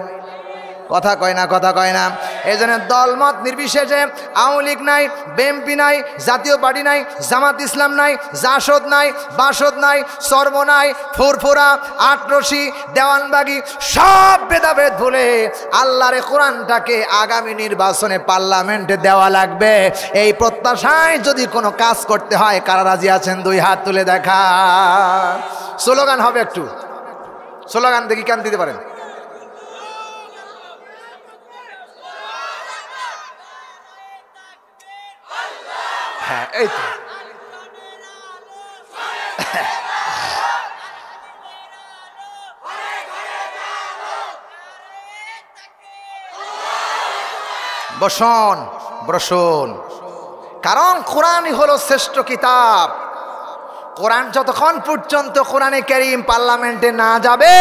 কথা কয় না, কথা কয় না। এই জন্য দলমত নির্বিশেষে আওয়ামী লীগ নাই, বিএনপি নাই, জাতীয় পার্টি নাই, জামাত ইসলাম নাই, জাসদ নাই, বাসদ নাই, চর্ম নাই, ফুরফুরা, আটরশি, দেওয়ানবাগি, সব ভেদাভেদ ভুলে আল্লাহর কোরআনটাকে আগামী নির্বাচনে পার্লামেন্টে দেওয়া লাগবে। এই প্রত্যাশায় যদি কোনো কাজ করতে হয়, কারা রাজি আছেন 2 হাত তুলে দেখা। স্লোগান হবে, একটু স্লোগান দেখি কান দিতে পারেন। হ্যাঁ, এই তো বসন বসন, কারণ কোরআনই হলো শ্রেষ্ঠ কিতাব। কোরআন যতক্ষণ পর্যন্ত কোরআনে কারীম পার্লামেন্টে না যাবে,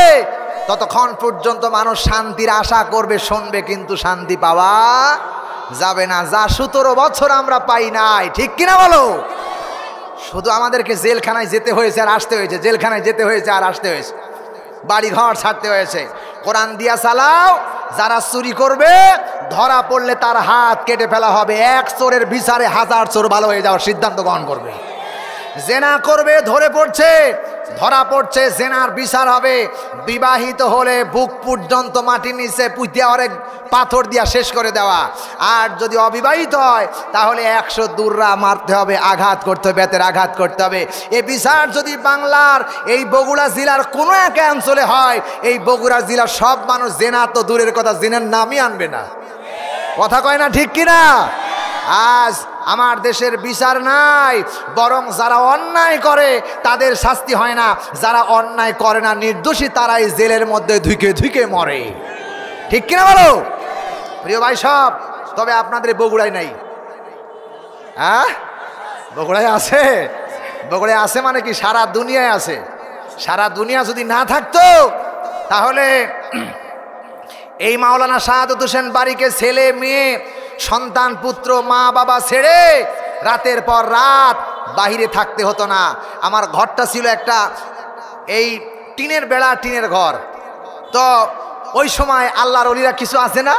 ততক্ষণ পর্যন্ত মানুষ শান্তির আশা করবে, শুনবে, কিন্তু শান্তি পাওয়া যাবে না। যা 17 বছর আমরা পাই নাই। ঠিক কিনা বলো? শুধু আমাদেরকে জেলখানায় যেতে হয়েছে আর আসতে হয়েছে, জেলখানায় যেতে হয়েছে আর আসতে হয়েছে, বাড়ি ঘর ছাড়তে হয়েছে। কোরআন দিয়া চালাও, যারা চুরি করবে ধরা পড়লে তার হাত কেটে ফেলা হবে। 1 চোরের বিচারে 1000 চোর ভালো হয়ে যাওয়ার সিদ্ধান্ত গ্রহণ করবে। জেনা করবে, ধরে পড়ছে, ধরা পড়ছে, জেনার বিচার হবে। বিবাহিত হলে বুক পর্যন্ত মাটির নিচে পুঁতে অনেক পাথর দিয়া শেষ করে দেওয়া। আর যদি অবিবাহিত হয় তাহলে 100 দূররা মারতে হবে, আঘাত করতে হবে, বেতের আঘাত করতে হবে। এই বিচার যদি বাংলার এই বগুড়া জেলার কোনো এক অঞ্চলে হয়, এই বগুড়া জেলার সব মানুষ জেনা তো দূরের কথা, জেনার নামই আনবে না। কথা কয় না, ঠিক কিনা? আজ আমার দেশের বিচার নাই, বরং যারা অন্যায় করে তাদের শাস্তি হয় না, যারা অন্যায় করে না নির্দোষী তারাই জেলের মধ্যে ধুইকে ধুইকে মরে। ঠিক কিনা বলো প্রিয় ভাই সব? তবে আপনাদের বগুড়ায় নাই। হ্যাঁ, বগুড়ায় আছে। বগুড়ায় আছে মানে কি? সারা দুনিয়ায় আছে। সারা দুনিয়া যদি না থাকতো তাহলে এই মাওলানা শাহাদাত হোসেন বাড়িকে ছেলে মেয়ে সন্তান পুত্র মা বাবা ছেড়ে রাতের পর রাত বাহিরে থাকতে হতো না। আমার ঘরটা ছিল একটা এই টিনের বেড়া, টিনের ঘর। তো ওই সময় আল্লাহর ওলিরা কিছু আছে না,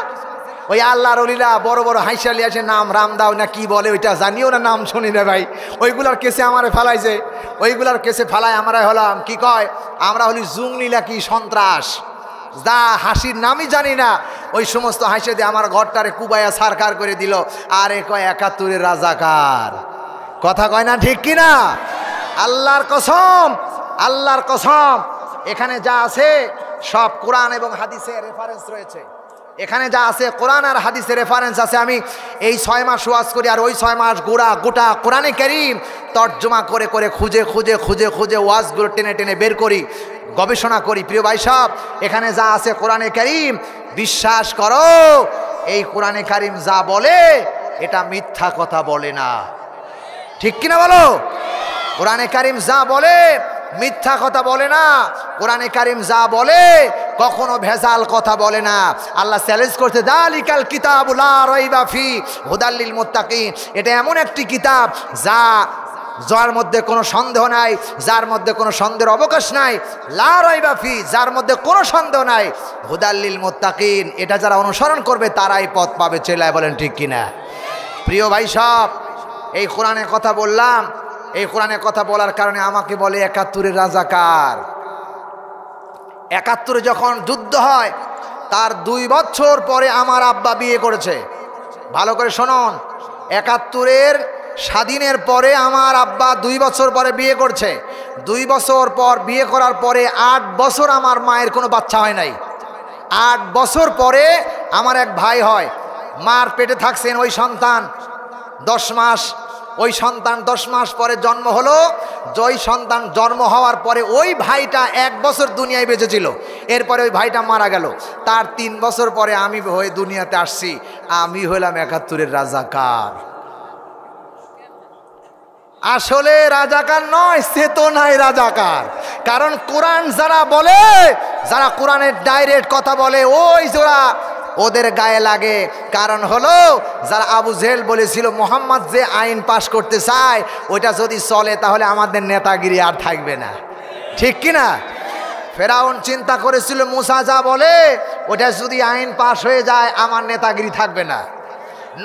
ওই আল্লাহর ওলিরা বড় বড় হাইসালি আছে, নাম রামদাও না কি বলে ওইটা জানিও না, নাম শুনি না ভাই। ওইগুলার কেসে আমারে ফেলাইছে, ওইগুলার কেসে ফেলায় আমরা হলাম কি কয়, আমরা হলি জুংলিলা কি সন্ত্রাস, যা হাসির নামই জানি না। ওই সমস্ত হাসে দিয়ে আমার ঘরটারে কুবাইয়া সারকার করে দিল। আর এ কয় 71-এর রাজাকার। কথা কয় না, ঠিক কিনা? আল্লাহর কসম, আল্লাহর কসম, এখানে যা আছে সব কোরআন এবং হাদিসের রেফারেন্স রয়েছে। এখানে যা আছে কোরআন আর হাদিসের রেফারেন্স আছে। আমি এই 6 মাস ওয়াজ করি, আর ওই 6 মাস গোটা কোরআনে কারীম তর্জমা করে করে খুঁজে খুঁজে খুঁজে খুঁজে ওয়াজগুলো টেনে টেনে বের করি, গবেষণা করি। প্রিয় ভাই সব, এখানে যা আছে কোরআনে কারীম, বিশ্বাস করো এই কোরআনে কারীম যা বলে এটা মিথ্যা কথা বলে না। ঠিক কিনা বলো? কোরআনে কারীম যা বলে মিথ্যা কথা বলে না। কোরআনে কারীম যা বলে কখনো ভেজাল কথা বলে না। আল্লাহ চ্যালেঞ্জ করতে, যালিকাল কিতাবু লা রাইবা ফি হুদাল লিল মুত্তাকিন। এটা এমন একটি কিতাব যার মধ্যে কোনো সন্দেহ নাই, যার মধ্যে কোনো সন্দেহের অবকাশ নাই। লা রাইবা ফি, যার মধ্যে কোনো সন্দেহ নাই। হুদাল লিল মুত্তাকিন, এটা যারা অনুসরণ করবে তারাই পথ পাবে। চেলায় বলেন ঠিক কিনা? প্রিয় ভাই সব, এই কোরআনের কথা বললাম। এই কোরআনের কথা বলার কারণে আমাকে বলে 71-এর রাজাকার। 71-এ যখন যুদ্ধ হয় তার 2 বছর পরে আমার আব্বা বিয়ে করেছে। ভালো করে শুনুন, 71-এর স্বাধীনের পরে আমার আব্বা 2 বছর পরে বিয়ে করছে। 2 বছর পর বিয়ে করার পরে 8 বছর আমার মায়ের কোনো বাচ্চা হয় নাই। 8 বছর পরে আমার এক ভাই হয়। মার পেটে থাকছেন ওই সন্তান 10 মাস। ওই সন্তান 10 মাস পরে জন্ম হলো। ওই সন্তান জন্ম হওয়ার পরে ওই ভাইটা 1 বছর দুনিয়ায় বেঁচে ছিল। এরপরে ওই ভাইটা মারা গেল। তার 3 বছর পরে আমি হয়ে দুনিয়াতে আসছি। আমি হলাম 71-এর রাজাকার। আসলে রাজাকার নয়, চেতনায় রাজাকার। কারণ কোরআন যারা বলে, যারা কোরআনের ডাইরেক্ট কথা বলে, ওই যারা ওদের গায়ে লাগে। কারণ হলো যারা আবু জেহেল বলেছিল মোহাম্মদ যে আইন পাশ করতে চায় ওইটা যদি চলে তাহলে আমাদের নেতাগিরি আর থাকবে না, ঠিক কিনা? ফেরাউন চিন্তা করেছিল মুসা যা বলে ওটা যদি আইন পাশ হয়ে যায় আমার নেতাগিরি থাকবে না।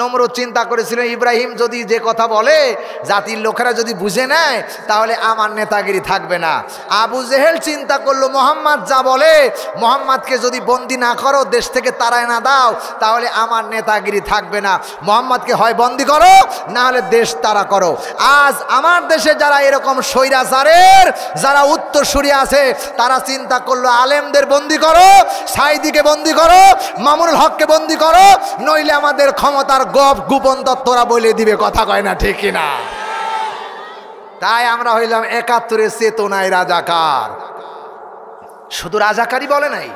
নমরুদ চিন্তা করেছিল ইব্রাহিম যদি যে কথা বলে জাতির লোকেরা যদি বুঝে নেয় তাহলে আমার নেতাগিরি থাকবে না। আবু জেহেল চিন্তা করলো মোহাম্মদ যা বলে, মোহাম্মদকে যদি বন্দি না করো, দেশ থেকে তাড়ায় না দাও, তাহলে আমার নেতাগিরি থাকবে না। মোহাম্মদকে হয় বন্দি করো, না হলে দেশ তাড়া করো। আজ আমার দেশে যারা এরকম স্বৈরাচারের যারা উত্তরসূরি আছে তারা চিন্তা করলো আলেমদের বন্দি করো, সাইদিকে বন্দি করো, মামুনুল হককে বন্দি করো, নইলে আমাদের ক্ষমতা গোপন তত্ত্বরা বলে দিবে। কথা কয় না, ঠিক কিনা? তাই আমরা হইলাম 71-এর চেতনায় রাজাকার। শুধু রাজাকারই বলে নাই,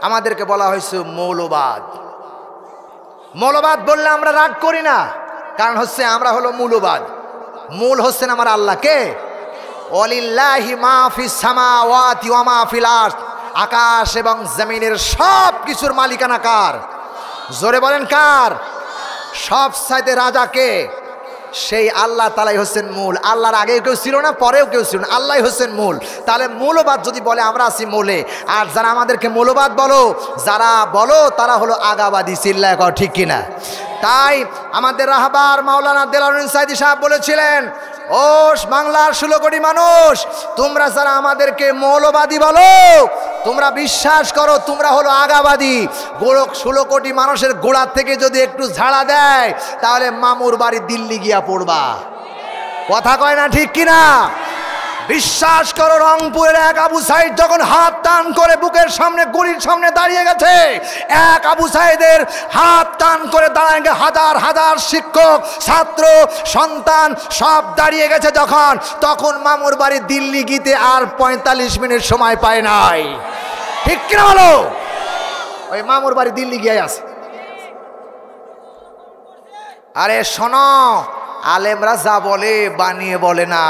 আমাদেরকে বলা হয়েছে মৌলবাদ। মৌলবাদ বললে আমরা রাগ করি না, কারণ হচ্ছে আমরা হলো মূলবাদ। মূল হচ্ছেন আমার আল্লাহকে। ওয়ালিল্লাহি মা ফিস সামাওয়াতি ওয়া মা ফিল আরদ, আকাশ এবং জমিনের সব কিছুর মালিকানা কার? জোরে বলেন কার? সব চাইতে রাজাকে? সেই আল্লাহ তালাই হচ্ছেন মূল। আল্লাহর আগে কেউ ছিল না, পরেও কেউ ছিল না, আল্লাহ হচ্ছেন মূল। তাহলে মূলবাদ যদি বলে আমরা আছি মূলে, আর যারা আমাদেরকে মূলবাদ বলো, যারা বলো তারা হলো আগাবাদী। চিল্লায় কও ঠিক কিনা? তাই আমাদের রাহবার মাওলানা দেলাওয়ার সাইদি সাহেব বলেছিলেন, ও বাংলার 16 কোটি মানুষ, তোমরা যারা আমাদেরকে মৌলবাদী বলো, তোমরা বিশ্বাস করো তোমরা হলো আগাবাদী। 16 কোটি মানুষের গোড়া থেকে যদি একটু ঝাড়া দেয় তাহলে মামুর বাড়ি দিল্লি গিয়া পড়বা। কথা কয় না, ঠিক কিনা? বিশ্বাস করো রংপুরের এক আবু সাইদ যখন হাত টান করে বুকের সামনে গুলির সামনে দাঁড়িয়ে গেছে, এক আবু সাইদের হাত টান করে দাঁড়ায় হাজার হাজার শিক্ষক, ছাত্র, সন্তান সব দাঁড়িয়ে গেছে যখন, তখন মামুর বাড়ি দিল্লি গিতে আর 45 মিনিট সময় পায় নাই। ঠিক কিনা বলো? ওই মামুর বাড়ি দিল্লি গিয়ে আছে। আরে শোনো, আলেমরা যা বলে বানিয়ে বলে না।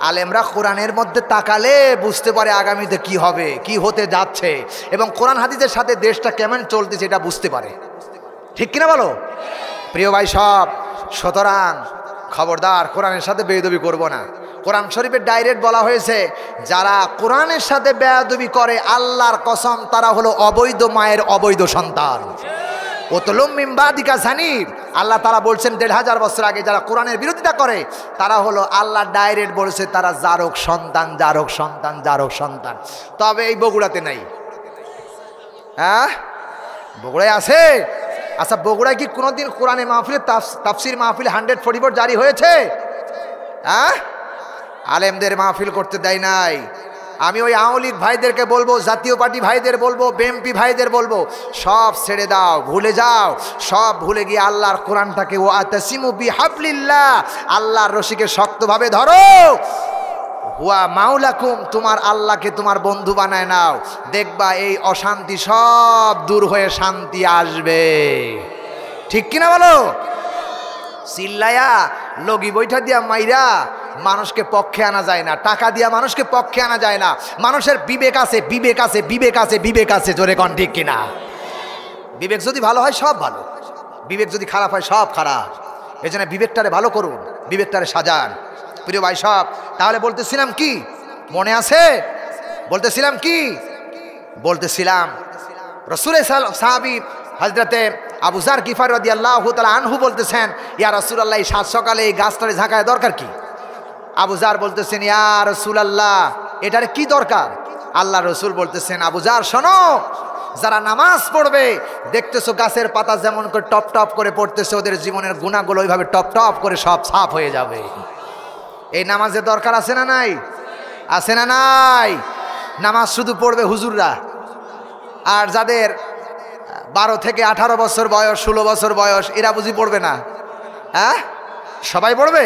আলেমরা কোরআনের মধ্যে তাকালে বুঝতে পারে আগামীতে কি হবে, কি হতে যাচ্ছে, এবং কোরআন হাদিসের সাথে দেশটা কেমন চলতেছে এটা বুঝতে পারে। ঠিক কিনা বলো? প্রিয় ভাই সব, সুতরাং খবরদার কোরআনের সাথে বেয়াদবি করব না। কোরআন শরীফে ডাইরেক্ট বলা হয়েছে যারা কোরআনের সাথে বেয়াদবি করে আল্লাহর কসম তারা হলো অবৈধ মায়ের অবৈধ সন্তান। ওতলুম মিন বাদিকা জানিব, আল্লাহ তারা বলছেন 1500 বছর আগে যারা কোরআনের বিরোধিতা করে তারা হলো, আল্লাহ ডাইরেক্ট বলেছে তারা জারক সন্তান, জারক সন্তান, জারক সন্তান। তবে এই বগুড়াতে নাই। হ্যাঁ, বগুড়ায় আছে? আচ্ছা, বগুড়ায় কি কোনোদিন কোরআনে মাহফিলে তাফসির মাহফিল 144 জারি হয়েছে? হ্যাঁ, আলেমদের মাহফিল করতে দেয় নাই। আমি ওই আওয়ামী লীগ ভাইদেরকে বলবো, জাতীয় পার্টি ভাইদের বলবো, বিএনপি ভাইদের বলবো, সব ছেড়ে দাও, ভুলে যাও। সব ভুলে গিয়ে আল্লাহর কোরআনটাকে ওয়াতাসিমু বিহাবলিল্লাহ, আল্লাহর রশিকে শক্তভাবে ধরো। হুয়া মাওলাকুম, তোমার আল্লাহকে তোমার বন্ধু বানায় নাও, দেখবা এই অশান্তি সব দূর হয়ে শান্তি আসবে। ঠিক কিনা বলো? চিল্লায়া লগি বৈঠা দিয়া মাইরা মানুষকে পক্ষে আনা যায় না, টাকা দিয়া মানুষকে পক্ষে আনা যায় না। মানুষের বিবেক আছে, বিবেক আছে, বিবেক আছে, বিবেক আছে। জোরে কন ঠিক কিনা? বিবেক যদি ভালো হয় সব ভালো, বিবেক যদি খারাপ হয় সব খারাপ। এই জন্য বিবেকটারে ভালো করুন, বিবেকটারে সাজান। প্রিয় ভাই সব, তাহলে বলতেছিলাম কি মনে আছে? বলতেছিলাম কি? বলতেছিলাম রাসূলের সাহাবী হযরতে আবু যার গিফারী রাদিয়াল্লাহু তাআলা আনহু বলতেছেন, ইয়া রাসূলুল্লাহ, সাত সকালে এই গাছটারে ঝাঁকায় দরকার কি? আবু যার বলতেছেন, ইয়া রাসূলুল্লাহ, এটার কি দরকার? আল্লাহ রসুল বলতেছেন, আবু যার শোনো, যারা নামাজ পড়বে দেখতেছো গাছের পাতা যেমন করে টপ টপ করে পড়তেছে, ওদের জীবনের গুনাহগুলো ওইভাবে টপ টপ করে সব সাফ হয়ে যাবে। এই নামাজের দরকার আছে না নাই? আছে না নাই? নামাজ শুধু পড়বে হুজুররা, আর যাদের 12 থেকে 18 বছর বয়স, 16 বছর বয়স, এরা বুঝি পড়বে না? হ্যাঁ, সবাই পড়বে,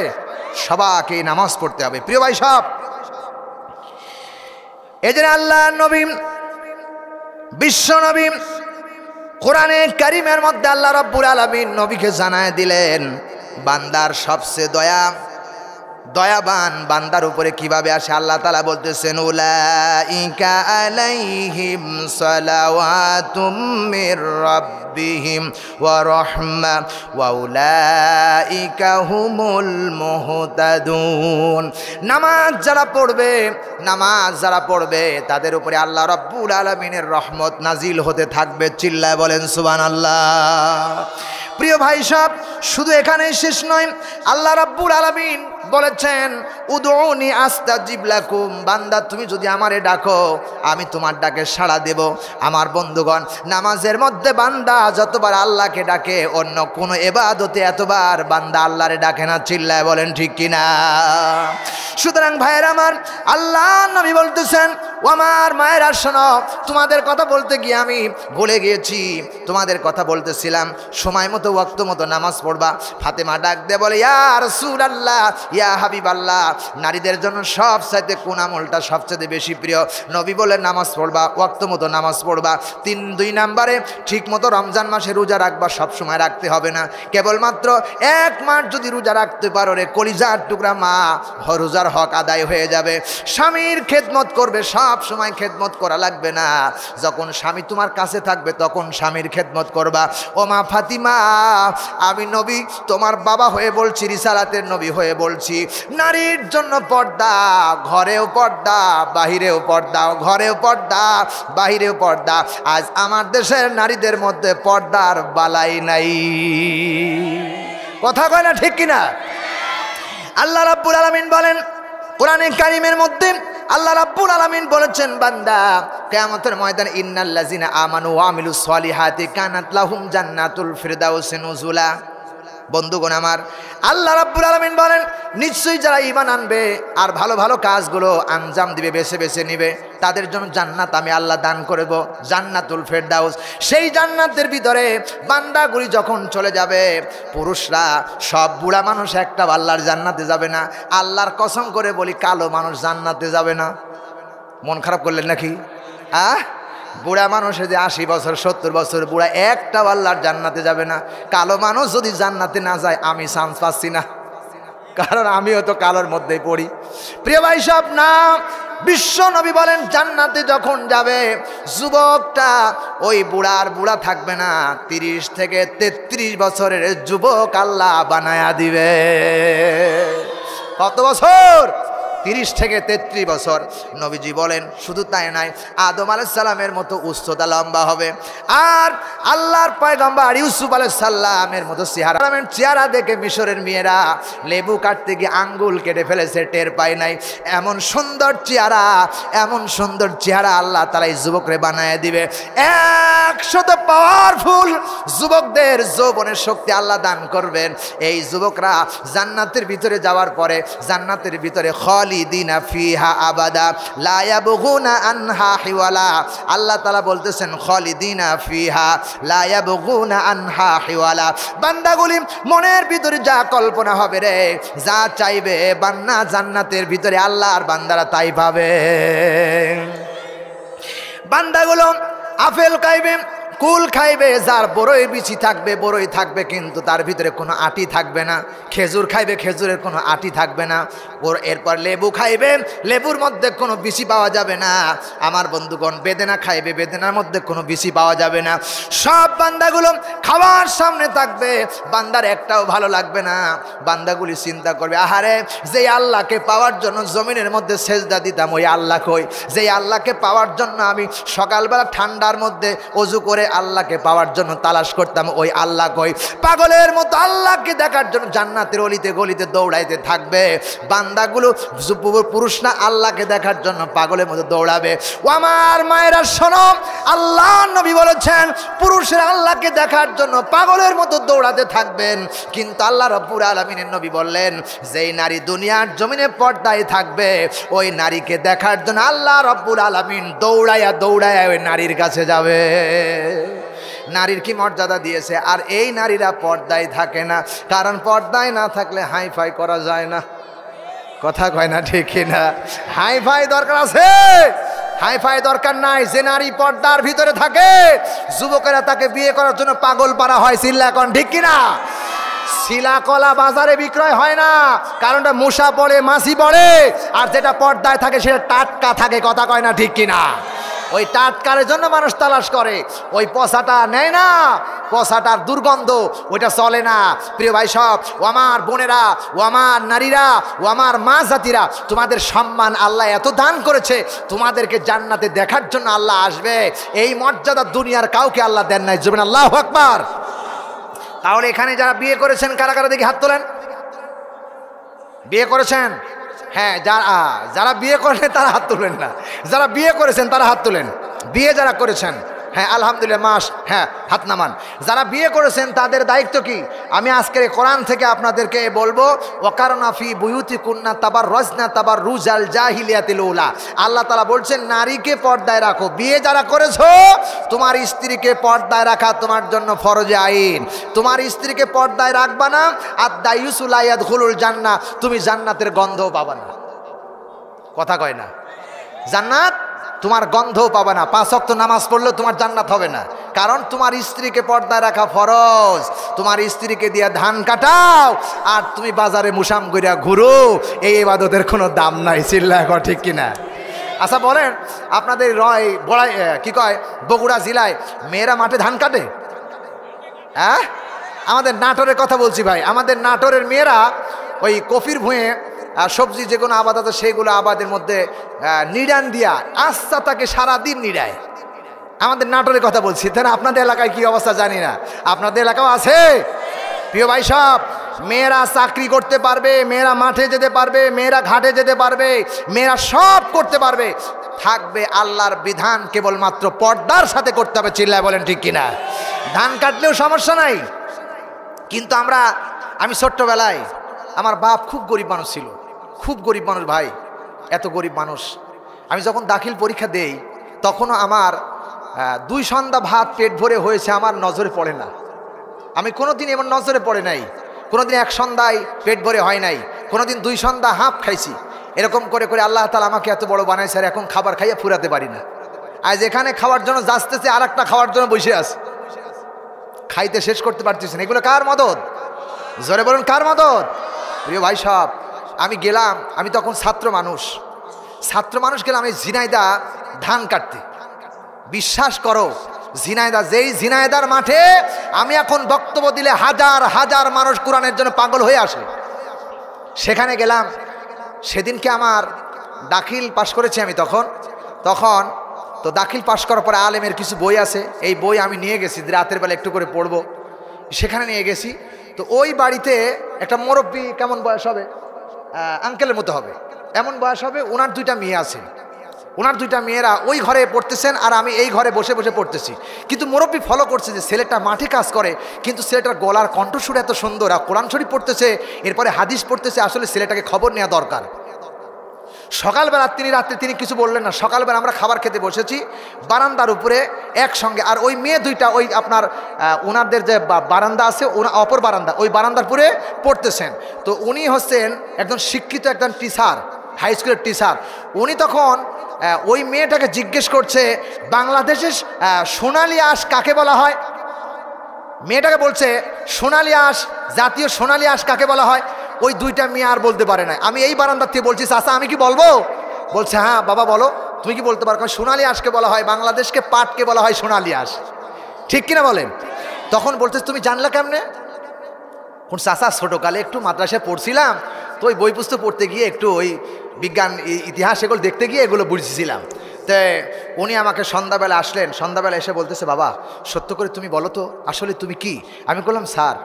সবাইকে নামাজ পড়তে হবে। প্রিয় ভাই সব, এই জন্য আল্লাহ নবী, বিশ্ব নবী, কোরআনে কারিমের মধ্যে আল্লাহ রাব্বুল আলামিন নবীকে জানায় দিলেন বান্দার সবচেয়ে দয়াবান বান্দার উপরে কিভাবে আসে। আল্লাহ তাআলা বলতেছেন, উলাইকা আলাইহিম সালাওয়াতুম মির রাব্বিহিম ওয়া রাহমা ওয়া উলাইকা হুমুল মুহতাদুন। নামাজ যারা পড়বে তাদের উপরে আল্লাহ রাব্বুল আলামিনের রহমত নাজিল হতে থাকবে। চিল্লায় বলেন সুবহানাল্লাহ। প্রিয় ভাই সব, শুধু এখানেই শেষ নয়, আল্লাহ রাব্বুল আলামিন বলেছেন, উদউনি আস্তাজিব লাকুম, বান্দা তুমি যদি আমারে ডাকো আমি তোমার ডাকে সাড়া দেব। আমার বন্ধুগণ, নামাজের মধ্যে বান্দা যতবার আল্লাহকে ডাকে অন্য কোনো ইবাদতে এতবার বান্দা আল্লাহরে ডাকে না। চিল্লায় বলেন ঠিক কিনা? সুতরাং ভাইয়ের আমার, আল্লাহ নবী বলতেছেন, ও আমার মায়েরা শোনো, তোমাদের কথা বলতে গিয়ে আমি ভুলে গিয়েছি, তোমাদের কথা বলতেছিলাম, সময় মতো ওয়াক্ত মতো নামাজ পড়বা। ফাতেমা ডাক দিয়ে বলে, ইয়া রাসূলুল্লাহ, ইয়া হাবিবাল্লাহ, নারীদের জন্য সবচাইতে কোন আমলটা সবচেয়ে বেশি প্রিয়? নবী বলে, নামাজ পড়বা, ওয়াক্ত মতো নামাজ পড়বা। 2 নম্বরে ঠিক মতো রমজান মাসে রোজা রাখবা। সব সময় রাখতে হবে না, কেবলমাত্র 1 মাস যদি রোজা রাখতে পারো রে কলিজার টুকরা মা, রোজার হক আদায় হয়ে যাবে। স্বামীর খেদমত করবে, সব সময় খেদমত করা লাগবে না, যখন স্বামী তোমার কাছে থাকবে তখন স্বামীর খেদমত করবা। ও মা ফাতিমা, আমি নবী তোমার বাবা হয়ে বলছি, রিসালাতের নবী হয়ে বলছি, নারীর জন্য পর্দা, ঘরেও পর্দা, বাহিরেও পর্দা, ঘরেও পর্দা, বাহিরেও পর্দা। আজ আমার দেশের নারীদের মধ্যে পর্দার বালাই নাই। কথা কয় না ঠিক কিনা? আল্লাহ রাব্বুল আলামিন বলেন কোরআনে কারিমের মধ্যে, আল্লাহ রাব্বুল আলামিন বলেছেন, বান্দা কিয়ামতের ময়দানে ইন্নাল্লাযিনা আমানু ওয়া আমিলুস সলিহাতি কানাত লাহুম জান্নাতুল ফিরদাউসি নুজুলা। বন্ধুগণ আমার, আল্লাহ রাব্বুল আলামিন বলেন, নিশ্চয়ই যারা ঈমান আনবে আর ভালো ভালো কাজগুলো আঞ্জাম দিবে, বেছে বেছে নিবে, তাদের জন্য জান্নাত আমি আল্লাহ দান করব, জান্নাতুল ফেরদাউস। সেই জান্নাতের ভিতরে বান্দাগুলি যখন চলে যাবে, পুরুষরা সব, বুড়া মানুষ একটা আল্লাহর জান্নাতে যাবে না। আল্লাহর কসম করে বলি, কালো মানুষ জান্নাতে যাবে না। মন খারাপ করলেন নাকি? বুড়া মানুষে যে 80 বছর 70 বছর বুড়া, একটা আল্লাহর জান্নাতে যাবে না। কালো মানুষ যদি জান্নাতে না যায়, আমি চান্স পাচ্ছি না, কারণ আমিও তো কালোর মধ্যেই পড়ি। প্রিয় ভাই সব, না, বিশ্ব নবী বলেন, জান্নাতে যখন যাবে যুবকটা ওই বুড়া থাকবে না, 30 থেকে 33 বছরের যুবক আল্লাহ বানায়া দিবে। কত বছর? 30 থেকে 33 বছর। নবীজি বলেন, শুধু তাই নয়, আদম আলাইহিস সালামের মতো উচ্চতা লম্বা হবে, আর আল্লাহর পয়গম্বর ইউসুফ আলাইহিস সালামের মতো চেহারা দেখে মিশরের মেয়েরা লেবু কাটতে গিয়ে আঙ্গুল কেটে ফেলেছে, টের পায় নাই। এমন সুন্দর চেহারা আল্লাহ তাআলা এই যুবকরে বানায় দিবে। 100 পাওয়ারফুল যুবকদের যৌবনের শক্তি আল্লাহ দান করবেন। এই যুবকরা জান্নাতের ভিতরে যাওয়ার পরে জান্নাতের ভিতরে খালিদিনা ফিহা আবাদা লা ইয়াবগুনা আনহা হিওয়ালা। আল্লাহ তাআলা বলতেছেন, খালিদিনা ফিহা লা ইয়াবগুনা আনহা হিওয়ালা। বান্দাগুলি মনের ভিতরে যা কল্পনা হবে রে, যা চাইবে বান্না জান্নাতের ভিতরে আল্লাহর বান্দারা তাই পাবে। বান্দাগুলো আপেল খাইবে, কুল খাইবে, যার বড়ই বিচি থাকবে বড়ই থাকবে, কিন্তু তার ভিতরে কোনো আটি থাকবে না। খেজুর খাইবে, খেজুরের কোনো আটি থাকবে না। এরপর লেবু খাইবে, লেবুর মধ্যে কোনো বিচি পাওয়া যাবে না। আমার বন্ধুগণ, বেদেনা খাইবে, বেদেনার মধ্যে কোনো বিচি পাওয়া যাবে না। সব বান্দাগুলো খাওয়ার সামনে থাকবে, বান্দার একটাও ভালো লাগবে না। বান্দাগুলি চিন্তা করবে, আহারে, যেই আল্লাহকে পাওয়ার জন্য জমিনের মধ্যে সেজদা দিতাম, ওই আল্লাহ কই? যেই আল্লাহকে পাওয়ার জন্য আমি সকালবেলা ঠান্ডার মধ্যে অজু করে আল্লাহকে পাওয়ার জন্য তালাশ করতাম, ওই আল্লাহ কই? পাগলের মতো আল্লাহকে দেখার জন্য জান্নাতের অলিতে গলিতে দৌড়াইতে থাকবে। বান্দাগুলো পুরুষ না, আল্লাহকে দেখার জন্য পাগলের মতো দৌড়াবে। ও আমার মায়েরা শোনো, আল্লাহ নবী বলেছেন পুরুষেরা আল্লাহকে দেখার জন্য পাগলের মতো দৌড়াতে থাকবেন, কিন্তু আল্লাহ রাব্বুল আলামিনের নবী বললেন যেই নারী দুনিয়ার জমিনে পর্দায় থাকবে ওই নারীকে দেখার জন্য আল্লাহ রাব্বুল আলামিন দৌড়ায়া দৌড়ায়া ওই নারীর কাছে যাবে। নারীর কি মর্যাদা দিয়েছে। আর এই নারীরা পর্দায় থাকে না, কারণ পর্দায় না থাকলে হাইফাই করা যায় না। কথা কয় না ঠিক না? হাইফাই দরকার আছে, হাইফাই দরকার নাই। যে নারী পর্দার ভিতরে থাকে যুবকেরা তাকে বিয়ে করার জন্য পাগল পারা হয়। চিল্লা এখন ঠিক কিনা? শিলা কলা বাজারে বিক্রয় হয় না, কারণটা মশা পড়ে মাছি পড়ে, আর যেটা পর্দায় থাকে সেটা টাটকা থাকে। কথা কয় না ঠিক কিনা? ওই টাটকার জন্য মানুষ তালাশ করে, ওই পচাটা নেয় না, পচাটার দুর্গন্ধ ওইটা চলে না। প্রিয় ভাই সব, ও আমার বোনেরা, ও আমার নারীরা, ও আমার মা জাতিরা, তোমাদের সম্মান আল্লাহ এত দান করেছে, তোমাদেরকে জান্নাতে দেখার জন্য আল্লাহ আসবে, এই মর্যাদা দুনিয়ার কাউকে আল্লাহ দেন নাই। জুবেন আল্লাহু আকবার। তাহলে এখানে যারা বিয়ে করেছেন কারা কারা দেখি হাত তোলেন। বিয়ে করেছেন? হ্যাঁ, যারা বিয়ে করেন তারা হাত তোলেন না, যারা বিয়ে করেছেন তারা হাত তোলেন। বিয়ে যারা করেছেন, হ্যাঁ আলহামদুলিল্লাহ, মাস, হ্যাঁ হাত নামান। যারা বিয়ে করেছেন তাদের দায়িত্ব কি? আমি আজকের কোরআন থেকে আপনাদেরকে বলবো, ওয়াকারনা ফি বুয়ুতিকুন্না তাবাররাজনা তাবাররুজাল জাহিলিয়াতিল উলা। আল্লাহ তাআলা বলছেন নারীকে পর্দায় রাখো। বিয়ে যারা করেছো তোমার স্ত্রীকে পর্দায় রাখা তোমার জন্য ফরজে আইন। তোমার স্ত্রীকে পর্দায় রাখবা না, আদ-দায়ুসু লা ইয়াদখুলুল জান্নাহ, তুমি জান্নাতের গন্ধও পাবা না। কথা কয় না? জান্নাত তোমার গন্ধও পাবে না। 5 ওয়াক্ত নামাজ পড়লেও তোমার জান্নাত হবে না, কারণ তোমার স্ত্রীকে পর্দায় রাখা ফরজ। তোমার স্ত্রীকে দিয়ে ধান কাটাও আর তুমি বাজারে মুসাম কইরা ঘুরো, এই ইবাদতের কোনো দাম নাই। চিল্লা কর ঠিক কিনা? আচ্ছা বলেন, আপনাদের কি কয় বগুড়া জেলায় মেয়েরা মাঠে ধান কাটে? হ্যাঁ, আমাদের নাটোরের কথা বলছি ভাই। আমাদের নাটোরের মেয়েরা ওই কফির ভুঁয়ে সবজি যে কোনো আবাদ আছে সেইগুলো আবাদের মধ্যে নিড়ান দিয়া আস্থা তাকে সারাদিন নিড়ায়। আমাদের নাটোরের কথা বলছি, তাহলে আপনাদের এলাকায় কি অবস্থা জানি না। আপনাদের এলাকাও আছে? প্রিয় ভাই সব, মেয়েরা চাকরি করতে পারবে, মেয়েরা মাঠে যেতে পারবে, মেয়েরা ঘাটে যেতে পারবে, মেয়েরা সব করতে পারবে, থাকবে আল্লাহর বিধান কেবলমাত্র পর্দার সাথে করতে হবে। চিল্লায় বলেন ঠিক কিনা? ধান কাটলেও সমস্যা নাই। কিন্তু আমি ছোট্টবেলায়, আমার বাপ খুব গরিব মানুষ ছিল, খুব গরিব মানুষ ভাই, এত গরিব মানুষ। আমি যখন দাখিল পরীক্ষা দেই তখনও আমার 2 সন্ধ্যা ভাত পেট ভরে হয়েছে, আমার নজরে পড়ে না। আমি কোনোদিন এমন নজরে পড়ে নাই, কোনোদিন 1 সন্ধ্যায় পেট ভরে হয় নাই, কোনোদিন 2 সন্ধ্যা হাফ খাইছি। এরকম করে করে আল্লাহ তাআলা আমাকে এত বড় বানাইছে, আর এখন খাবার খাইয়া ফুরাতে পারি না। আজ এখানে খাওয়ার জন্য যাচ্তেছে, আর একটা খাওয়ার জন্য বসে আছে, খাইতে শেষ করতে পারতেছি না। এগুলো কার মদদ? জোরে বলুন, কার মদদ? প্রিয় ভাই সব, আমি গেলাম, আমি তখন ছাত্র মানুষ গেলাম এই ঝিনাইদা ধান কাটতে। বিশ্বাস করো, ঝিনাইদা, যেই ঝিনাইদার মাঠে আমি এখন বক্তব্য দিলে হাজার হাজার মানুষ কোরআনের জন্য পাগল হয়ে আসে, সেখানে গেলাম। সেদিনকে আমার দাখিল পাশ করেছি আমি তখন তো দাখিল পাশ করার পরে আলেমের কিছু বই আছে, এই বই আমি নিয়ে গেছি, রাতের বেলা একটু করে পড়বো, সেখানে নিয়ে গেছি। তো ওই বাড়িতে একটা মুরব্বী, কেমন বয়স হবে, আঙ্কেলের মতো হবে, এমন বয়স হবে, ওনার 2টা মেয়ে আছে। ওনার 2টা মেয়েরা ওই ঘরে পড়তেছেন, আর আমি এই ঘরে বসে বসে পড়তেছি। কিন্তু মুরব্বী ফলো করছে যে ছেলেটা মাঠে কাজ করে, কিন্তু ছেলেটার গলার কণ্ঠস্বর এত সুন্দর, আর কোরআন শরীফ পড়তেছে, এরপরে হাদিস পড়তেছে, আসলে ছেলেটাকে খবর নেওয়া দরকার। সকালবেলা তিনি কিছু বললেন না। সকালবেলা আমরা খাবার খেতে বসেছি বারান্দার উপরে একসঙ্গে, আর ওই মেয়ে 2টা ওই আপনার ওনাদের যে বারান্দা আছে, অপর বারান্দা, ওই বারান্দার উপরে পড়তেছেন। তো উনি হচ্ছেন একজন শিক্ষিত, একজন টিচার, হাই স্কুলের টিচার। উনি তখন ওই মেয়েটাকে জিজ্ঞেস করছে, বাংলাদেশের সোনালী আঁশ কাকে বলা হয়? মেয়েটাকে বলছে সোনালী আঁশ, জাতীয় সোনালী আঁশ কাকে বলা হয়? ওই 2টা মেয়ে আর বলতে পারে না। আমি এই বারান্দার থেকে বলছি, চাচা আমি কি বলবো? বলছে হ্যাঁ বাবা বলো, তুমি কি বলতে পারো? সোনালী আঁশকে বলা হয়, বাংলাদেশকে পাটকে বলা হয় সোনালী আঁশ, ঠিক কিনা বলেন? তখন বলছে তুমি জানলা কেমনে? কোন চাচা, ছোটোকালে একটু মাদ্রাসায় পড়ছিলাম, তো ওই বই পুস্তক পড়তে গিয়ে একটু ওই বিজ্ঞান ইতিহাস এগুলো দেখতে গিয়ে এগুলো বুঝেছিলাম। তো উনি আমাকে সন্ধ্যাবেলা আসলেন, সন্ধ্যাবেলা এসে বলতেছে, বাবা সত্য করে তুমি বলো তো আসলে তুমি কি? আমি বললাম, স্যার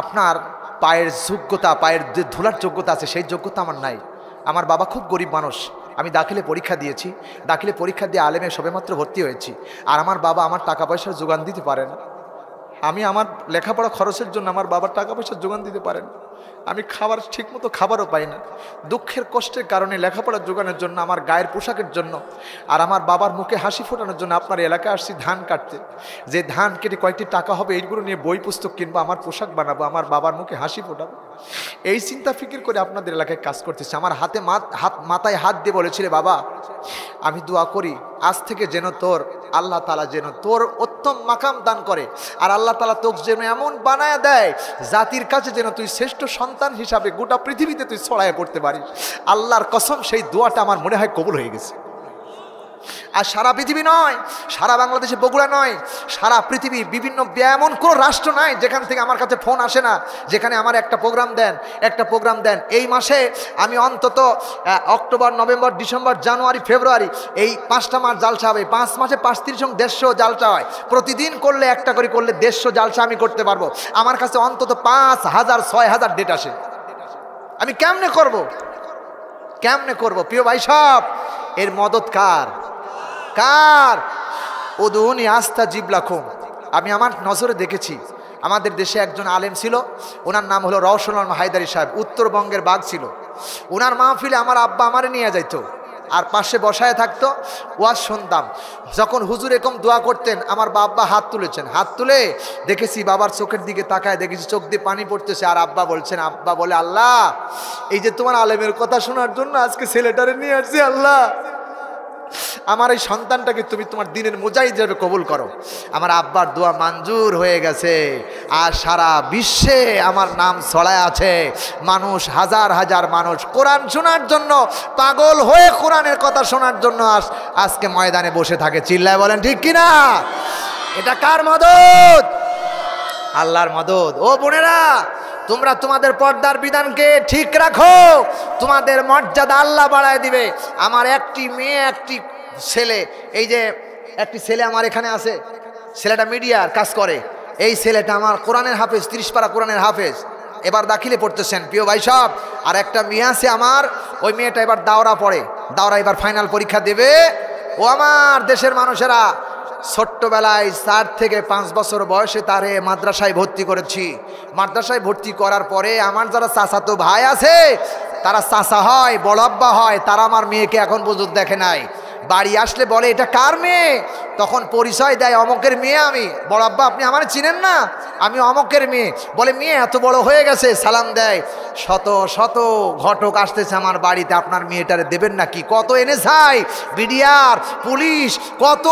আপনার পায়ের যোগ্যতা, পায়ের যে ধুলার যোগ্যতা আছে সেই যোগ্যতা আমার নাই। আমার বাবা খুব গরিব মানুষ, আমি দাখিলে পরীক্ষা দিয়েছি, দাখিলে পরীক্ষা দিয়ে আলেমে সবেমাত্র ভর্তি হয়েছি, আর আমার বাবা আমার টাকা পয়সার যোগান দিতে পারে না। আমি আমার লেখাপড়া খরচের জন্য আমার বাবার টাকা পয়সার যোগান দিতে পারেন, আমি খাবার ঠিকমতো খাবারও পাই না। দুঃখের কষ্টের কারণে লেখাপড়ার যোগানের জন্য, আমার গায়ের পোশাকের জন্য, আর আমার বাবার মুখে হাসি ফোটানোর জন্য আপনার এলাকায় আসছি ধান কাটতে। যে ধান কেটে কয়েকটি টাকা হবে, এইগুলো নিয়ে বই পুস্তক কিনবো, আমার পোশাক বানাবো, আমার বাবার মুখে হাসি ফোটাবো, এই চিন্তা ফিকির করে আপনাদের এলাকায় কাজ করতেছে। আমার মাথায় হাত দিয়ে বলেছিল, বাবা আমি দোয়া করি আজ থেকে যেন তোর আল্লাহ তাআলা যেন তোর উত্তম মাকাম দান করে, আর আল্লাহ তাআলা তোকে যেন এমন বানায় দেয় জাতির কাছে যেন তুই শ্রেষ্ঠ সন্তান হিসাবে গোটা পৃথিবীতে তুই ছড়ায় পড়তে পারিস। আল্লাহর কসম সেই দোয়াটা আমার মনে হয় কবুল হয়ে গেছে। আর সারা পৃথিবী নয়, সারা বাংলাদেশে বগুড়া নয়, সারা পৃথিবী বিভিন্ন এমন কোনো রাষ্ট্র নাই যেখান থেকে আমার কাছে ফোন আসে না, যেখানে আমার একটা প্রোগ্রাম দেন। এই মাসে আমি অন্তত অক্টোবর, নভেম্বর, ডিসেম্বর, জানুয়ারি, ফেব্রুয়ারি এই 5টা মাস জালসা হবে। 5 মাসে 35 এবং 150 জালসা হয়। প্রতিদিন করলে একটা করে করলে 150 জালসা আমি করতে পারবো। আমার কাছে অন্তত 5000 6000 ডেট আসে। আমি কেমনে করব প্রিয় ভাই সব? এর মদত কার? উদুনি আস্তাজিব লাকুম। আমি আমার নজরে দেখেছি, আমাদের দেশে একজন আলেম ছিল, ওনার নাম হলো রওশন আলম হায়দারি সাহেব, উত্তরবঙ্গের বাগ ছিল। ওনার মাহফিলে আমার আব্বা আমারে নিয়ে যাইত, আর পাশে বসায় থাকতো, ওয়াজ শুনতাম। যখন হুজুর এরকম দোয়া করতেন, আমার আব্বা হাত তুলে দেখেছি, বাবার চোখের দিকে তাকায় দেখেছি চোখ দিয়ে পানি পড়তেছে, আর আব্বা বলে, আল্লাহ এই যে তোমার আলেমের কথা শোনার জন্য আজকে ছেলেটারে নিয়ে আসছি, আল্লাহ আমার এই সন্তানটাকে তুমি তোমার দিনের মুজাহিদ হিসেবে কবুল করো। আমার আব্বার দোয়া মঞ্জুর হয়ে গেছে, আর সারা বিশ্বে আমার নাম ছড়ায় আছে। মানুষ হাজার হাজার মানুষ কোরআন শোনার জন্য পাগল হয়ে কোরআনের কথা শোনার জন্য আজকে ময়দানে বসে থাকে। চিল্লায় বলেন ঠিক কিনা? এটা কার মদদ? আল্লাহর মদদ। ও বোনেরা, তোমরা তোমাদের পর্দার বিধানকে ঠিক রাখো, তোমাদের মর্যাদা আল্লাহ বাড়ায় দিবে। আমার একটি মেয়ে একটি ছেলে, এই যে একটি ছেলে আমার এখানে আছে, ছেলেটা মিডিয়ার কাজ করে, এই ছেলেটা আমার কোরআনের হাফেজ, 30 পারা কোরআনের হাফেজ, এবার দাখিলে পড়তেছেন প্রিয় ভাই সব। আর একটা মেয়ে আছে আমার, ওই মেয়েটা এবার দাওরা পড়ে, এবার ফাইনাল পরীক্ষা দেবে। ও আমার দেশের মানুষেরা, ছোট্টবেলায় 4 থেকে 5 বছর বয়সে তারে মাদ্রাসায় ভর্তি করেছি। মাদ্রাসায় ভর্তি করার পরে আমার যারা চাচাতো ভাই আছে, তারা চাচা হয়, বড় আব্বা হয়, তারা আমার মেয়েকে এখন পর্যন্ত দেখে নাই। বাড়ি আসলে বলে এটা কার মেয়ে, তখন পরিচয় দেয় অমকের মেয়ে আমি। বড় আব্বা আপনি আমার চিনেন না, আমি অমকের মেয়ে। বলে মেয়ে এত বড় হয়ে গেছে, সালাম দেয়। শত শত ঘটক আসতেছে আমার বাড়িতে, আপনার মেয়েটারে দেবেন নাকি? কত এনে যায়, বিডিআর, পুলিশ, কত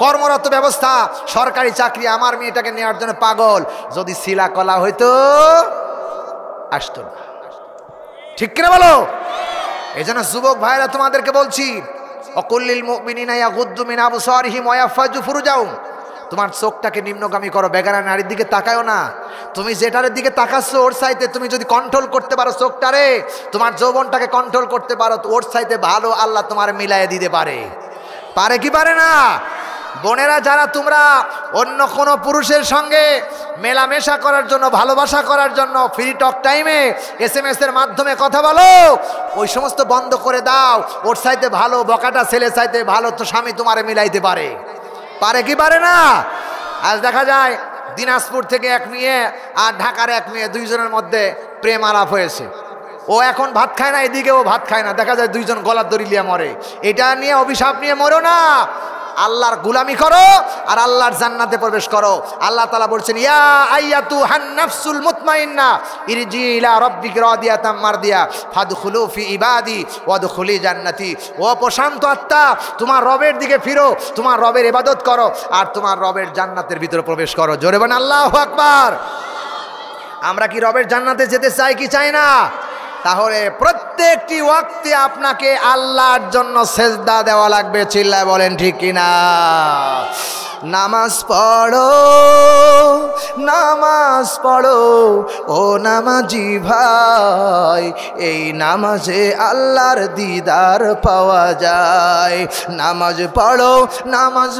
কর্মরত ব্যবস্থা, সরকারি চাকরি, আমার মেয়েটাকে নেওয়ার জন্য পাগল। যদি শিলা কলা হইতো আসতো না। ঠিক কিনা বলো? এই জন্য যুবক ভাইরা তোমাদেরকে বলছি, অকুল্লিল মুমিনিনা ইয়াগুদ্দু মিন আবসারিহিম ওয়া ইয়াহফাজু ফুরুজাহুম। তোমার চোখটাকে নিম্নগামী করো, বেগানা নারীর দিকে তাকায়ও না। তুমি যেটার দিকে তাকাচ্ছ ওর চাইতে তুমি যদি কন্ট্রোল করতে পারো চোখটারে, তোমার যৌবনটাকে কন্ট্রোল করতে পারো, ওর চাইতে ভালো আল্লাহ তোমার মিলাইয়ে দিতে পারে কি পারে না? বোনেরা, যারা তোমরা অন্য কোনো পুরুষের সঙ্গে মেলামেশা করার জন্য, ভালোবাসা করার জন্য ফ্রি টক টাইমে SMS এর মাধ্যমে কথা বলো, ওই সমস্ত বন্ধ করে দাও। ওর চাইতে ভালো, বকাটা ছেলে চাইতে ভালো তো স্বামী তোমারে মিলাইতে পারে কি পারে না? আজ দেখা যায় দিনাজপুর থেকে এক মেয়ে আর ঢাকার এক মেয়ে, দুইজনের মধ্যে প্রেম আলাপ হয়েছে। ও এখন ভাত খায় না, এদিকে ও ভাত খায় না, দেখা যায় দুইজন গলার দড়ি লিয়ে মরে। এটা নিয়ে অভিশাপ নিয়ে মরো না, আল্লাহর গুলামি করো আর আল্লাহর জান্নাতে প্রবেশ করো। আল্লাহ তাআলা বলছেন, ইয়া আইয়াতুহান নাফসুল মুতমাইন্না ইরজি ইলা রাব্বিকা রাদিয়াতাম মারদিয়া ফাদখুলু ফি ইবাদি ওয়াদখুলি জান্নাতি। ও প্রশান্ত আত্মা, তোমার রবের দিকে ফিরো, তোমার রবের ইবাদত করো আর তোমার রবের জান্নাতের ভিতরে প্রবেশ করো। জোরে বলেন আল্লাহু আকবার। আমরা কি রবের জান্নাতে যেতে চাই কি চাই না? তাহলে প্রত্যেকটি ওয়াক্তে আপনাকে আল্লাহর জন্য সেজদা দেওয়া লাগবে। চিল্লায় বলেন ঠিক কিনা? নামাজ পড়ো ও নামাজি ভাই, এই নামাজে আল্লাহর দিদার পাওয়া যায়। নামাজ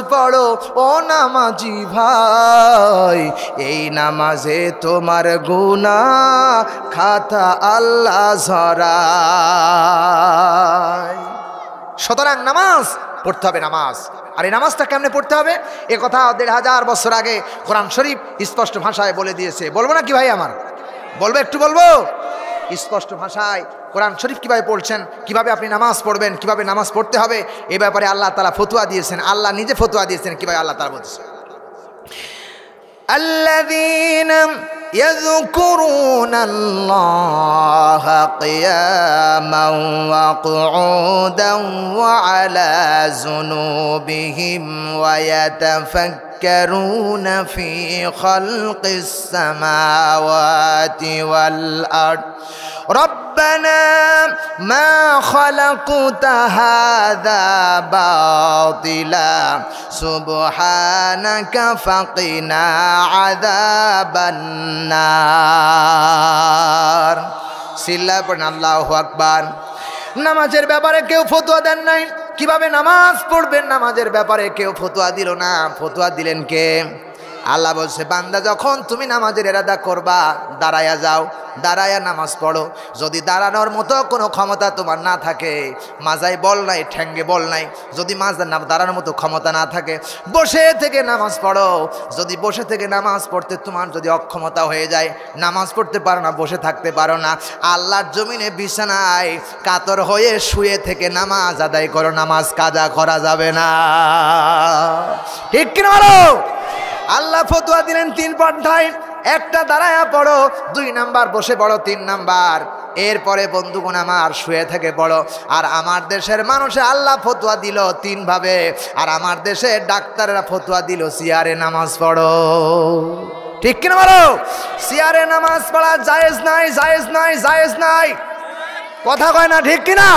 পড়ো ও নামাজি ভাই, এই নামাজে তোমার গুনাহ খাতা আল্লাহ ঝরায়। সুতরাং নামাজ পড়তে হবে, নামাজ। আর এই নামাজটা কেমনে পড়তে হবে এ কথা ১৫০০ বছর আগে কোরআন শরীফ স্পষ্ট ভাষায় বলে দিয়েছে। বলবো না কি ভাই আমার? বলবো, একটু বলবো। স্পষ্ট ভাষায় কোরআন শরীফ কিভাবে পড়ছেন, কিভাবে আপনি নামাজ পড়বেন, কিভাবে নামাজ পড়তে হবে, এ ব্যাপারে আল্লাহ তাআলা ফতোয়া দিয়েছেন। আল্লাহ নিজে ফতোয়া দিয়েছেন। কিভাবে আল্লাহ তাআলা বলছেন, الذين يذكرون الله قياما وقعودا وعلى جنوبهم ويتفكرون في خلق السماوات والأرض ربنا ما خلقت هذا باطلا سبحانك فقنا عذاب النار। সিল্লায় পড়েন আল্লাহু আকবার। নামাজের ব্যাপারে কেউ ফতোয়া দেন নাই, কিভাবে নামাজ পড়বেন নামাজের ব্যাপারে কেউ ফতোয়া দিল না। ফতোয়া দিলেন কে? আল্লাহ বলছে, বান্দা যখন তুমি নামাজের ইরাদা করবা দাঁড়ায়া যাও, দাঁড়ায়া নামাজ পড়ো। যদি দাঁড়ানোর মতো কোনো ক্ষমতা তোমার না থাকে, মাজায় বল নাই, ঠ্যাঙ্গে বল নাই, যদি দাঁড়ানোর মতো ক্ষমতা না থাকে, বসে থেকে নামাজ পড়ো। যদি বসে থেকে নামাজ পড়তে তোমার যদি অক্ষমতা হয়ে যায়, নামাজ পড়তে পারো না, বসে থাকতে পারো না, আল্লাহর জমিনে বিছানায় কাতর হয়ে শুয়ে থেকে নামাজ আদায় করো, নামাজ কাজা করা যাবে না। ঠিক কিনা বলো? আল্লাহ ফতোয়া দিলেন 3 পন্থায়। একটা দাঁড়ায়া পড়ো, 2 নাম্বার বসে পড়ো, 3 নাম্বার এরপরে বন্ধুগণ আমার শুয়ে থেকে পড়ো। আর আমার দেশের মানুষে আল্লাহ ফতোয়া দিল 3 ভাবে, আর আমার দেশে ডাক্তাররা ফতোয়া দিল চেয়ারে নামাজ পড়ো। ঠিক কিনা বলো? চেয়ারে নামাজ পড়া জায়েজ নাই, জায়েজ নাই, জায়েজ নাই। কথা কয় না, ঠিক কিনা?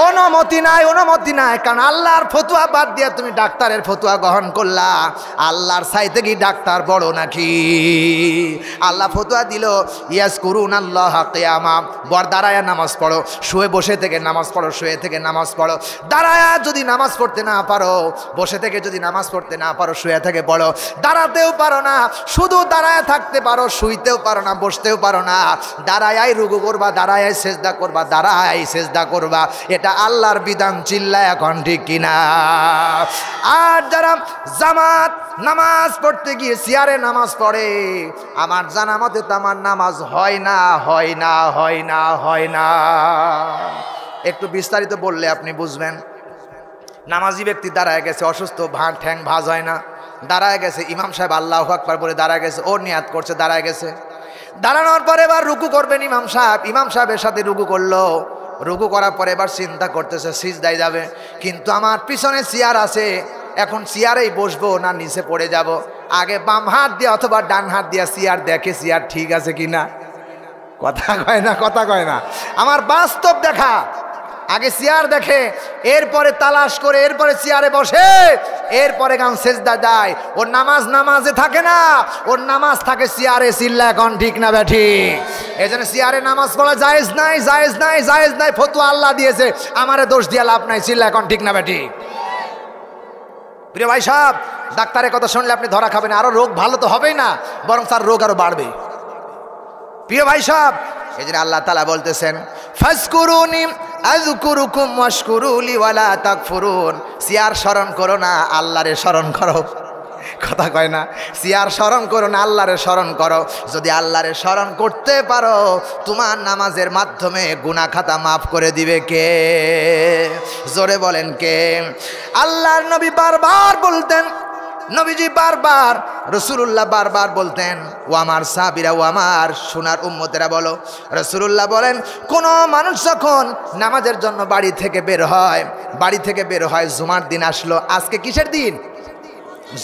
অনুমতি নাই, অনুমতি নাই। কারণ আল্লাহর ফতোয়া বাদ দিয়ে তুমি ডাক্তারের ফতোয়া গ্রহণ করলা। আল্লাহর চাইতে কি ডাক্তার বড় নাকি? আল্লাহ ফতোয়া দিল ইয়াজকুরুনাল্লাহ কিয়ামা, বর দাঁড়ায়া নামাজ পড়ো, শুয়ে বসে থেকে নামাজ পড়ো, শুয়ে থেকে নামাজ পড়ো। দাঁড়ায়া যদি নামাজ পড়তে না পারো, বসে থেকে যদি নামাজ পড়তে না পারো, শুয়ে থেকে পড়ো। দাঁড়াতেও পারো না, শুধু দাঁড়ায়া থাকতে পারো, শুইতেও পারো না, বসতেও পারো না, দাঁড়ায়াই রুকু করবা, দাঁড়ায়াই সেজদা করবা, দাঁড়ায়াই সেজদা করবা। এটা আল্লাহর বিধান। চিল্লায় এখন ঠিক কিনা? আর যারা জামাত নামাজ পড়তে গিয়ে চেয়ারে নামাজ পড়ে, আমার জানা মতে তো আমার নামাজ হয় না, হয় না, হয় না, হয় না। একটু বিস্তারিত বললে আপনি বুঝবেন। নামাজি ব্যক্তি দাঁড়ায় গেছে, অসুস্থ, ঠ্যাং ভাঁজ হয় না, দাঁড়ায় গেছে, ইমাম সাহেব আল্লাহু আকবার বলে দাঁড়ায় গেছে, ওর নিয়াত করছে, দাঁড়ায় গেছে। দাঁড়ানোর পরে এবার রুকু করবেন ইমাম সাহেব, ইমাম সাহেবের সাথে রুকু করলো। রুকু করার পরে এবার চিন্তা করতেছে সিজদায় যাবে, কিন্তু আমার পিছনে চেয়ার আছে, এখন চেয়ারেই বসবো না নিচে পড়ে যাব। আগে বাম হাত দিয়ে অথবা ডান হাত দিয়ে চেয়ার দেখে চেয়ার ঠিক আছে কিনা। কথা কয় না, কথা কয় না। আমার বাস্তব দেখা, আগে চেয়ার দেখে, এরপরে তালাশ করে, এরপরে চেয়ারে বসে, এরপরে গান সেজদা যায়। ওর নামাজ নামাজে থাকে না, ওর নামাজ থাকে চেয়ারে। চিল্লা এখন ঠিক না ব্যাঠি? এই জন্য চেয়ারে নামাজ পড়া জায়েজ নাই, জায়েজ নাই, জায়েজ নাই। ফতোয়া আল্লাহ দিয়েছে, আমারে দোষ দিয়ে লাভ নাই। চিল্লা এখন ঠিক না ব্যাঠি? প্রিয় ভাই সাহেব, ডাক্তারের কথা শুনলে আপনি ধরা খাবেন, আরো রোগ ভালো তো হবেই না, বরং তার রোগ আরো বাড়বে। প্রিয় ভাই সাহেব, এই জন্য আল্লাহ তাআলা বলতেছেন ফাজকুরুনি আযকুরুকুম ওয়াশকুরুলি ওয়ালা তাকফুরুন। চেয়ার স্মরণ করো না, আল্লাহরে স্মরণ করো। কথা কয় না? চেয়ার স্মরণ করো না, আল্লাহরে স্মরণ করো। যদি আল্লাহরে স্মরণ করতে পারো, তোমার নামাজের মাধ্যমে গুনাহ খাতা মাফ করে দিবে কে? জোরে বলেন কে? আল্লাহর নবী বারবার বলতেন, নবীজি বারবার, রাসূলুল্লাহ বারবার বলতেন, ও আমার সাহাবীরা, ও আমার সোনার উম্মতেরা বলো, রাসূলুল্লাহ বলেন, কোন মানুষ যখন নামাজের জন্য বাড়ি থেকে বের হয়, বাড়ি থেকে বের হয়, জুমার দিন আসলো, আজকে কিসের দিন?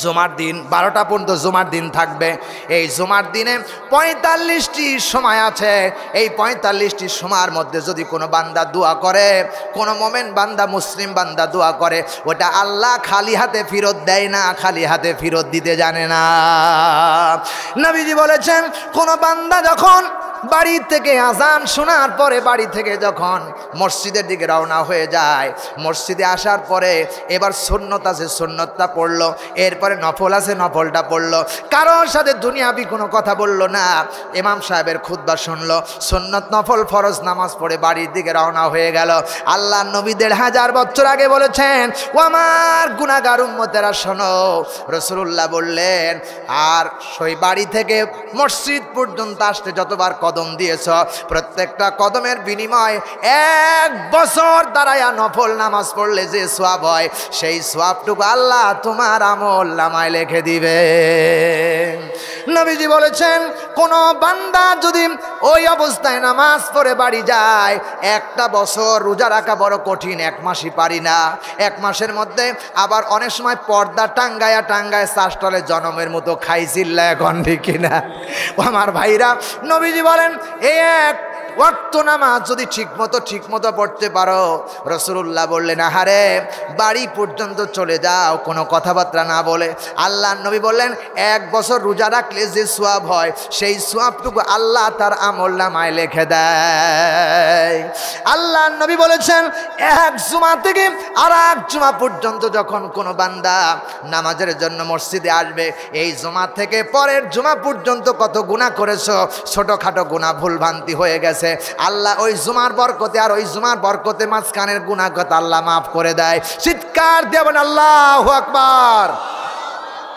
জুমার দিন। 12টা পর্যন্ত জুমার দিন থাকবে। এই জুমার দিনে 45টি সময় আছে। এই 45টি সময়ের মধ্যে যদি কোনো বান্দা দোয়া করে, কোনো মোমেন বান্দা, মুসলিম বান্দা দোয়া করে, ওটা আল্লাহ খালি হাতে ফেরত দেয় না, খালি হাতে ফেরত দিতে জানে না। নবীজি বলেছেন, কোনো বান্দা যখন বাড়ি থেকে আজান শোনার পরে বাড়ি থেকে যখন মসজিদের দিকে রওনা হয়ে যায়, মসজিদে আসার পরে এবার সুন্নত আছে সুন্নতটা পড়লো, এরপরে নফল আছে নফলটা পড়লো, কারোর সাথে দুনিয়াবি কোনো কথা বললো না। ইমাম সাহেবের খুতবা শুনলো, সুন্নত নফল ফরজ নামাজ পড়ে বাড়ির দিকে রওনা হয়ে গেল। আল্লাহ নবী ১৫০০ বছর আগে বলেছেন, ও আমার গুনাহগার উম্মতেরা শোনো, রাসূলুল্লাহ বললেন, আর সেই বাড়ি থেকে মসজিদ পর্যন্ত আসতে যতবার কদম দিয়েছ, প্রত্যেকটা কদমের বিনিময়ে 1 বছর দাঁড়ায়া নফল নামাজ পড়লে যে সওয়াব হয়, সেই সওয়াবটুকু আল্লাহ তোমার আমল নামায় লিখে দিবে। নবীজি বলেছেন, কোন বান্দা যদি ওই অবস্থায় নামাজ পড়ে বাড়ি যায়, 1টা বছর রোজা রাখা বড় কঠিন, 1 মাসই পারি না, 1 মাসের মধ্যে আবার অনেক সময় পর্দা টাঙ্গায়া টাঙ্গায় শ্বাসটলে জনমের মতো খাইছিল্লা, এখন ঠিক কিনা? আমার ভাইরা, নবীজি বলেন, এই 1 ওয়াক্ত নামাজ যদি ঠিক মতো পড়তে পারো, রাসূলুল্লাহ বললেন, আহারে বাড়ি পর্যন্ত চলে যাও কোনো কথাবার্তা না বলে। আল্লাহ নবী বললেন, 1 বছর রোজা রাখলে যে সওয়াব হয়, সেই সওয়াবটুকু আল্লাহ তার আমল নামায় লিখে দেয়। আল্লাহ নবী বলেছেন, 1 জুমা থেকে আর 1 জুমা পর্যন্ত যখন কোনো বান্দা নামাজের জন্য মসজিদে আসবে, এই জুমা থেকে পরের জুমা পর্যন্ত কত গুনাহ করেছো, ছোটখাটো গুনাহ ভুলভ্রান্তি হয়ে গেছে, আল্লাহ ওই জুমার বরকতে আর ওই জুমার বরকতে মাঝখানের গুনাহ কথা আল্লাহ মাফ করে দেয়। চিৎকার দিয়ে বলেন আল্লাহু আকবার।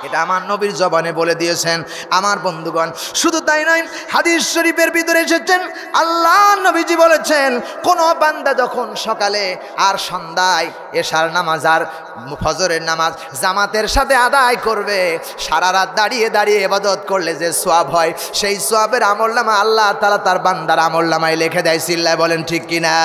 এটা আমার নবীর জবানে বলে দিয়েছেন। আমার বন্ধুগণ, শুধু তাই নয়, হাদিস শরীফের ভিতরে এসেছেন, আল্লাহ নবীজি বলেছেন, কোন বান্দা যখন সকালে আর সন্ধ্যায় এশার নামাজ আর ফজরের নামাজ জামাতের সাথে আদায় করবে, সারা রাত দাঁড়িয়ে দাঁড়িয়ে ইবাদত করলে যে সওয়াব হয়, সেই সওয়াবের আমলনামা আল্লাহ তাআলা তার বান্দার আমলনামায় লিখে দেয়। চিল্লায় বলেন ঠিক কিনা?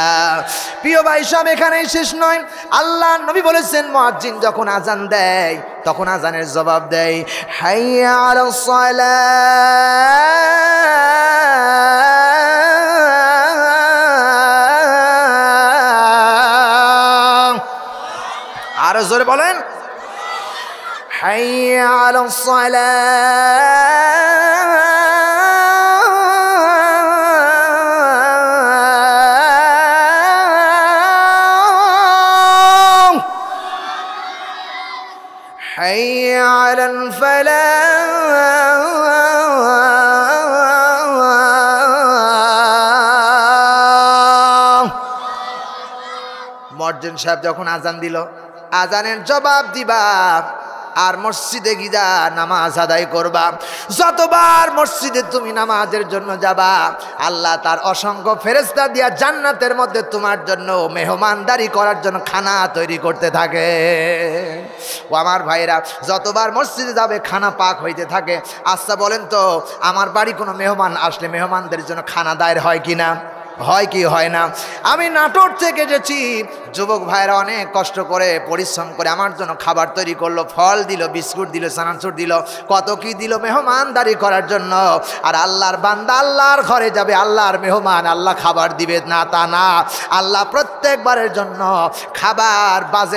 প্রিয় ভাই সব, এখানেই শেষ নয়। আল্লাহ নবী বলেছেন, মুয়াজ্জিন যখন আজান দেয়, তখন আজানের জবাব দেয়, হাইয়া আলাস সালাহ। আরো জোরে বলেন, হাইয়া আলাস সালাহ। حي على الفلاح। মুয়াজ্জিন সাহেব যখন আজান দিল, আজানের জবাব দিবা আর মসজিদে গিয়া নামাজ আদায় করবা। যতবার মসজিদে তুমি নামাজের জন্য যাবা, আল্লাহ তার অসংখ্য ফেরেশতা দিয়া জান্নাতের মধ্যে তোমার জন্য মেহমানদারি করার জন্য খানা তৈরি করতে থাকে। ও আমার ভাইরা, যতবার মসজিদে যাবে খানা পাক হইতে থাকে। আচ্ছা বলেন তো, আমার বাড়ি কোনো মেহমান আসলে মেহমানদের জন্য খানা দায়ের হয় কিনা? হয় কি হয় না? আমি নাটোর থেকে এসেছি, যুবক ভাইরা অনেক কষ্ট করে পরিশ্রম করে আমার জন্য খাবার তৈরি করলো, ফল দিল, বিস্কুট দিল, চানাচুর দিল, কত কি দিল মেহমানদারি করার জন্য। আর আল্লাহর বান্দা আল্লাহর ঘরে যাবে, আল্লাহর মেহমান, আল্লাহ খাবার দিবে না তা না, আল্লাহ প্রত্যেকবারের জন্য খাবার বাজে